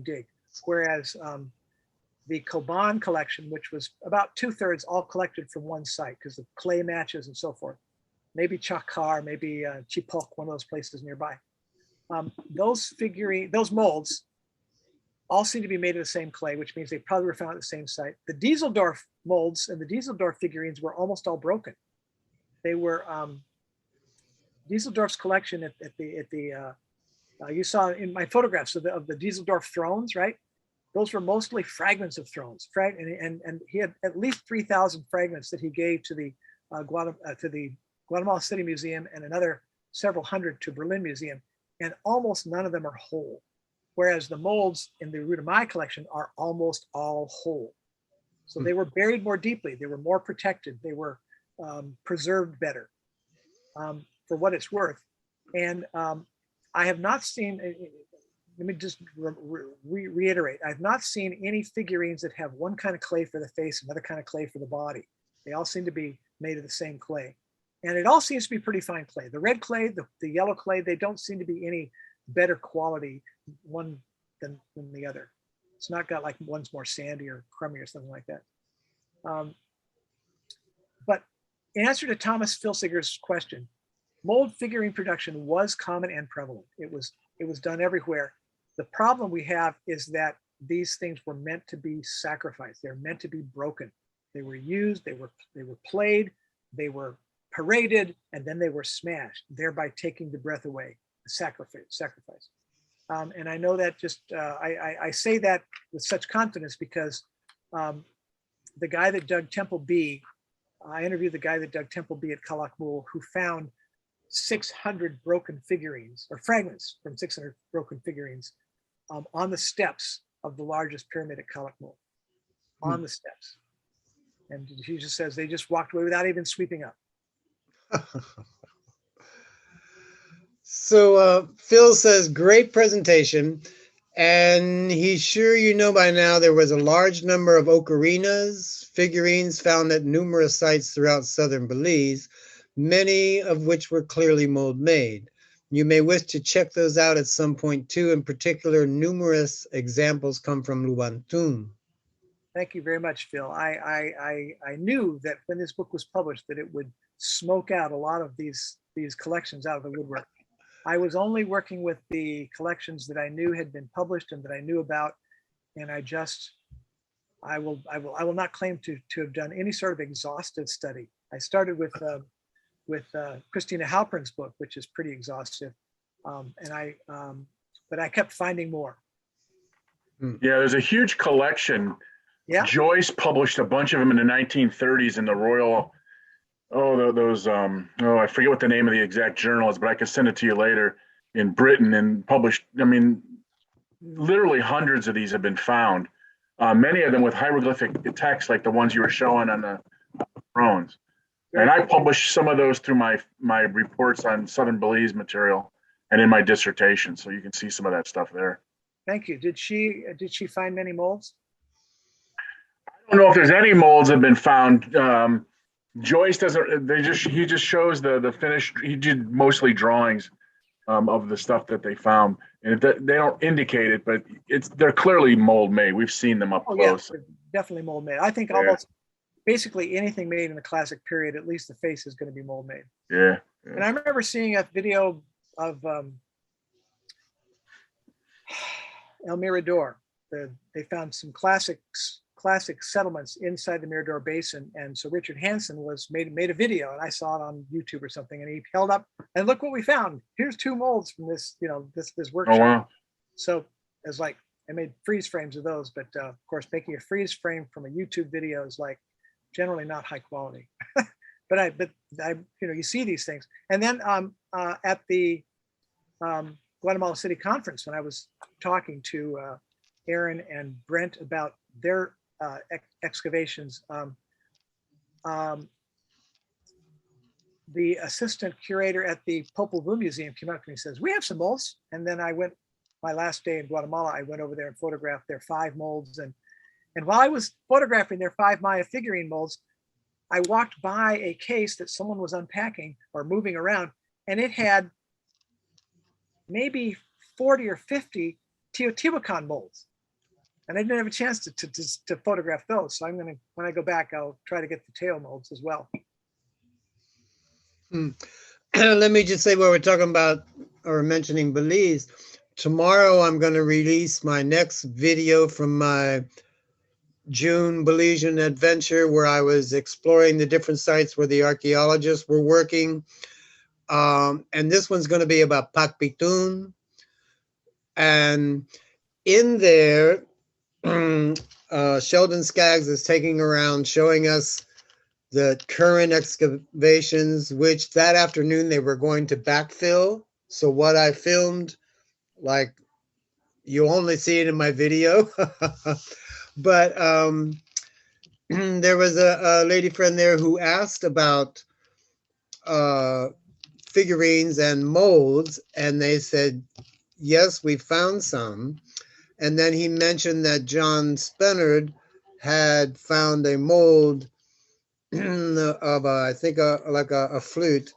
dig. Whereas the Kaplan Collection, which was about 2/3 all collected from one site because of clay matches and so forth. Maybe Chakar, maybe Chipok, one of those places nearby. Those molds all seem to be made of the same clay, which means they probably were found at the same site. The Dieseldorf molds and the Dieseldorf figurines were almost all broken. They were Dieseldorf's collection at the you saw in my photographs of the Dieseldorf thrones, right? Those were mostly fragments of thrones. And he had at least 3,000 fragments that he gave to the Guatemala City Museum and another several hundred to Berlin Museum. And almost none of them are whole. Whereas the molds in the Rudamai collection are almost all whole. So they were buried more deeply. They were more protected. They were preserved better for what it's worth. And I have not seen, let me just reiterate, I've not seen any figurines that have one kind of clay for the face, another kind of clay for the body. They all seem to be made of the same clay. And it all seems to be pretty fine clay. The red clay, the yellow clay, they don't seem to be any better quality one than the other. It's not got like one's more sandy or crummy or something like that. But in answer to Thomas Filsiger's question, mold figurine production was common and prevalent. It was done everywhere. The problem we have is that these things were meant to be sacrificed. They're meant to be broken. They were used, they were played, they were paraded, and then they were smashed, thereby taking the breath away, the sacrifice. And I know that just, I say that with such confidence because the guy that dug Temple B, I interviewed the guy that dug Temple B at Calakmul, who found 600 broken figurines or fragments from 600 broken figurines on the steps of the largest pyramid at Calakmul, on the steps. And he just says they just walked away without even sweeping up. So Phil says, great presentation. And he's sure you know by now there was a large number of ocarinas, figurines found at numerous sites throughout southern Belize. many of which were clearly mold made. You may wish to check those out at some point too. In particular, numerous examples come from Lubantum. Thank you very much, Phil. I knew that when this book was published that it would smoke out a lot of these collections out of the woodwork. I was only working with the collections that I knew had been published and that I knew about, and I will not claim to have done any sort of exhaustive study. I started with Christina Halpern's book, which is pretty exhaustive, but I kept finding more. Yeah, there's a huge collection. Yeah. Joyce published a bunch of them in the 1930s in the Royal, I forget what the name of the exact journal is, but I can send it to you later, in Britain, and published, I mean, literally hundreds of these have been found. Many of them with hieroglyphic text, like the ones you were showing on the thrones. And I published some of those through my reports on Southern Belize material and in my dissertation. So you can see some of that stuff there. Thank you. Did she find many molds? I don't know if there's any molds that have been found. Joyce doesn't, he just shows the finished, he did mostly drawings of the stuff that they found. And they don't indicate it, but they're clearly mold made. We've seen them up close. Yeah, definitely mold made. I think almost basically anything made in the classic period, at least the face is going to be mold made. Yeah. And I remember seeing a video of El Mirador. They found some classic settlements inside the Mirador Basin, and so Richard Hansen made a video, and I saw it on YouTube or something, and he held up and look what we found. Here's 2 molds from this, this workshop. Oh, wow. So it's like I made freeze frames of those, but of course making a freeze frame from a YouTube video is like generally not high quality. but I you see these things, and then at the Guatemala City Conference, when I was talking to Aaron and Brent about their excavations, the assistant curator at the Popol Vuh Museum came up to me and says, "We have some molds." And then I went, my last day in Guatemala, I went over there and photographed their 5 molds. And while I was photographing their 5 Maya figurine molds, I walked by a case that someone was unpacking or moving around, and it had maybe 40 or 50 Teotihuacan molds. And I didn't have a chance to photograph those. So when I go back, I'll try to get the Teo molds as well. Let me just say, while we're talking about or mentioning Belize, tomorrow I'm going to release my next video from my June Belizean adventure, where I was exploring the different sites where the archaeologists were working. And this one's going to be about Pacpitun. And in there, Sheldon Skaggs is taking around showing us the current excavations, which that afternoon they were going to backfill. So what I filmed, like, you only see it in my video. But there was a lady friend there who asked about figurines and molds, and they said, yes, we found some. And then he mentioned that John Spenard had found a mold of, I think, like a flute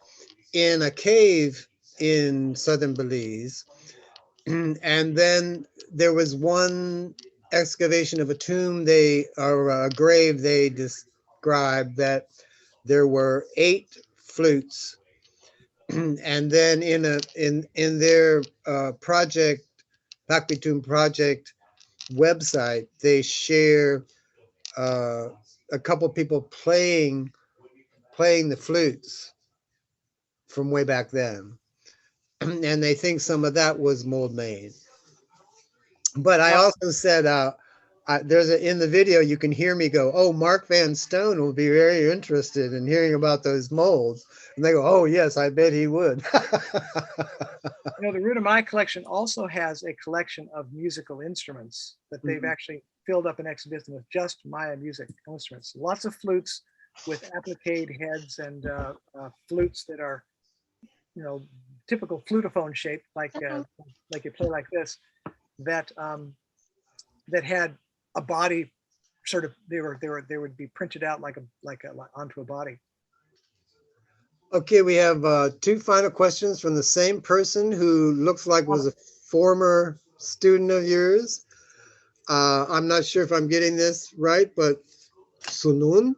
in a cave in southern Belize. And then there was one excavation of a tomb, or a grave, they described that there were 8 flutes. And then in their project, Pacpitun project website, they share a couple people playing the flutes from way back then. And they think some of that was mold made. But I also said, in the video, you can hear me go, "Oh, Mark Van Stone will be very interested in hearing about those molds." And they go, "Oh, yes, I bet he would." The Root of My collection also has a collection of musical instruments that they've actually filled up an exhibition with just Maya music instruments. Lots of flutes with applique heads and flutes that are, typical flutophone shape, like you play like this. That had a body, sort of. They would be printed out like onto a body. Okay, we have two final questions from the same person who looks like was a former student of yours. I'm not sure if I'm getting this right, but Sunun,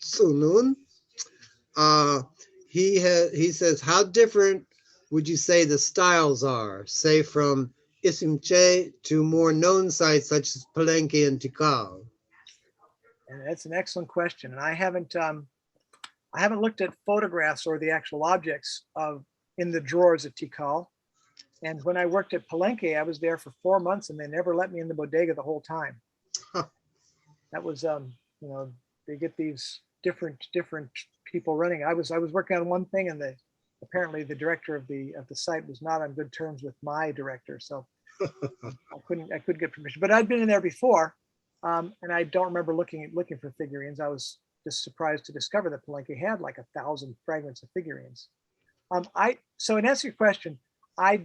Sunun, uh, he says, how different would you say the styles are, say from Isimche to more known sites such as Palenque and Tikal? And that's an excellent question. And I haven't looked at photographs or the actual objects of in the drawers at Tikal. And when I worked at Palenque, I was there for 4 months and they never let me in the bodega the whole time. Huh. That was, you know, they get these different people running. I was working on one thing, and apparently the director of the site was not on good terms with my director, so I couldn't get permission. But I'd been in there before, and I don't remember looking for figurines. I was just surprised to discover that Palenque had like 1,000 fragments of figurines. So in answer to your question, I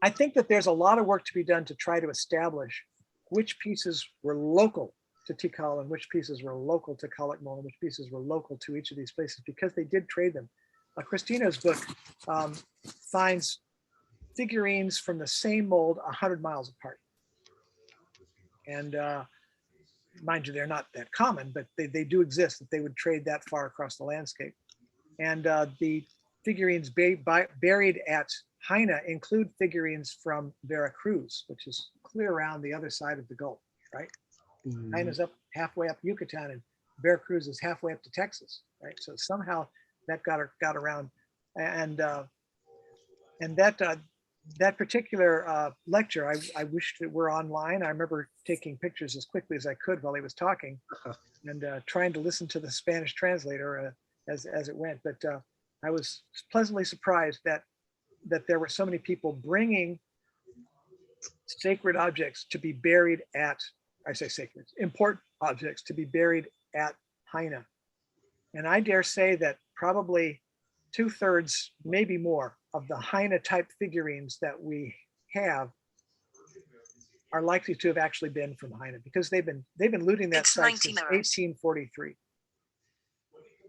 think that there's a lot of work to be done to try to establish which pieces were local to Tikal and which pieces were local to Calakmul and which pieces were local to each of these places, because they did trade them. Christina's book finds figurines from the same mold 100 miles apart. And mind you, they're not that common, but they do exist, that they would trade that far across the landscape. And the figurines buried at Haina include figurines from Veracruz, which is clear around the other side of the Gulf, right? Haina's up halfway up Yucatan, and Veracruz is halfway up to Texas, right? So somehow that got around, and that particular lecture, I wished it were online. I remember taking pictures as quickly as I could while he was talking, and trying to listen to the Spanish translator as it went. But I was pleasantly surprised that there were so many people bringing sacred objects to be buried at, I say sacred, important objects to be buried at Haina. And I dare say that probably 2/3, maybe more, of the Haina type figurines that we have are likely to have actually been from Haina, because they've been looting that site since 1843.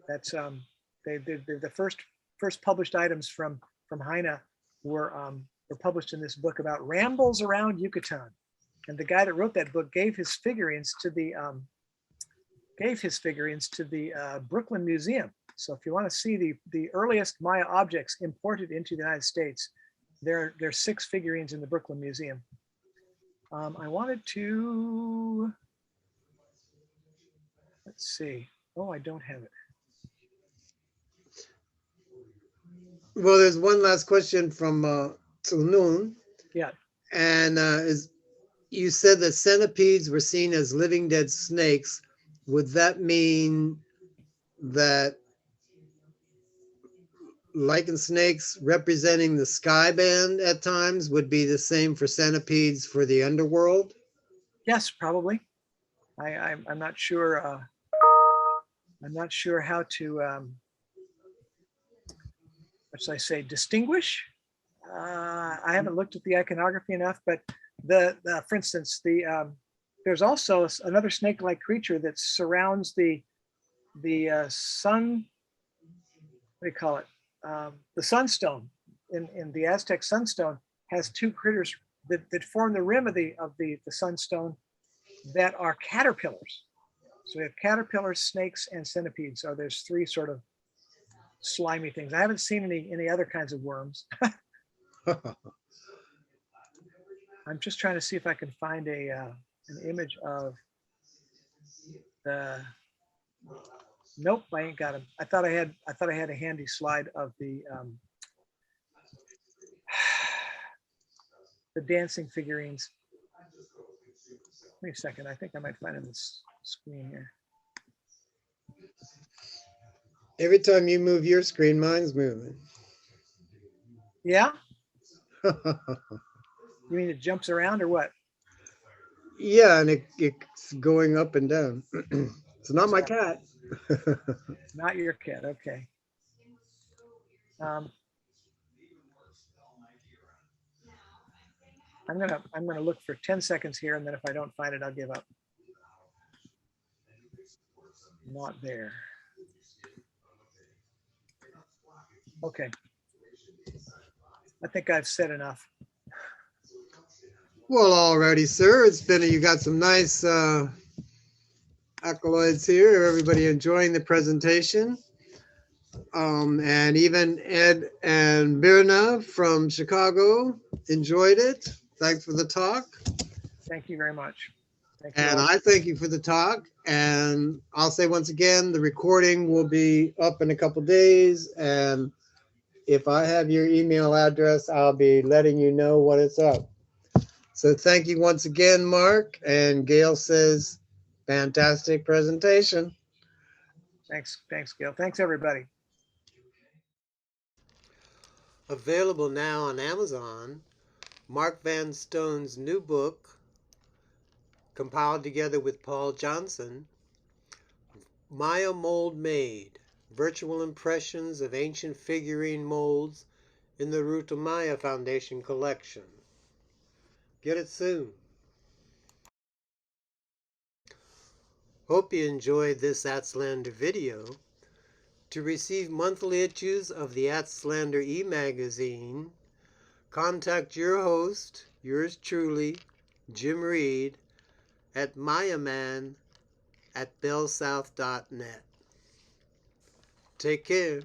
That's the first published items from Haina were published in this book about rambles around Yucatan. And the guy that wrote that book gave his figurines to the Brooklyn Museum. So if you want to see the earliest Maya objects imported into the United States, there's 6 figurines in the Brooklyn Museum. I wanted to, let's see. Oh, I don't have it. Well, there's one last question from Tsunun. Yeah. And you said that centipedes were seen as living dead snakes. Would that mean that lichen snakes representing the sky band at times would be the same for centipedes for the underworld? Yes, probably. I'm not sure. I'm not sure how to, what should I say, distinguish. I haven't looked at the iconography enough, but for instance, there's also another snake-like creature that surrounds the sun. What do you call it? The sunstone in the Aztec sunstone has 2 critters that form the rim of the sunstone that are caterpillars. So we have caterpillars, snakes, and centipedes. So there's 3 sort of slimy things. I haven't seen any other kinds of worms. I'm just trying to see if I can find an image of the. Nope, I ain't got him. I thought I had a handy slide of the dancing figurines. Wait a second. I think I might find it on this screen here. Every time you move your screen, mine's moving. Yeah? You mean it jumps around or what? Yeah, and it's going up and down. It's not my cat. Not your cat, okay. I'm gonna look for 10 seconds here, and then if I don't find it, I'll give up. Not there. Okay. I think I've said enough. Well, alrighty, sir. It's been, you got some nice accolades here. Everybody enjoying the presentation. And even Ed and Birna from Chicago enjoyed it. Thanks for the talk. Thank you very much. Thank you And all. I thank you for the talk. And I'll say once again, the recording will be up in a couple days. And if I have your email address, I'll be letting you know when it's up. So thank you once again, Mark. And Gail says, fantastic presentation. Thanks, Gail. Thanks, everybody. Available now on Amazon, Mark Van Stone's new book, compiled together with Paul Johnson, Maya Mold Made, Virtual Impressions of Ancient Figurine Molds in the Ruta Maya Foundation Collection. Get it soon. Hope you enjoyed this Atslander video. To receive monthly issues of the Atslander e-magazine, contact your host, yours truly, Jim Reed, at mayaman@bellsouth.net. Take care.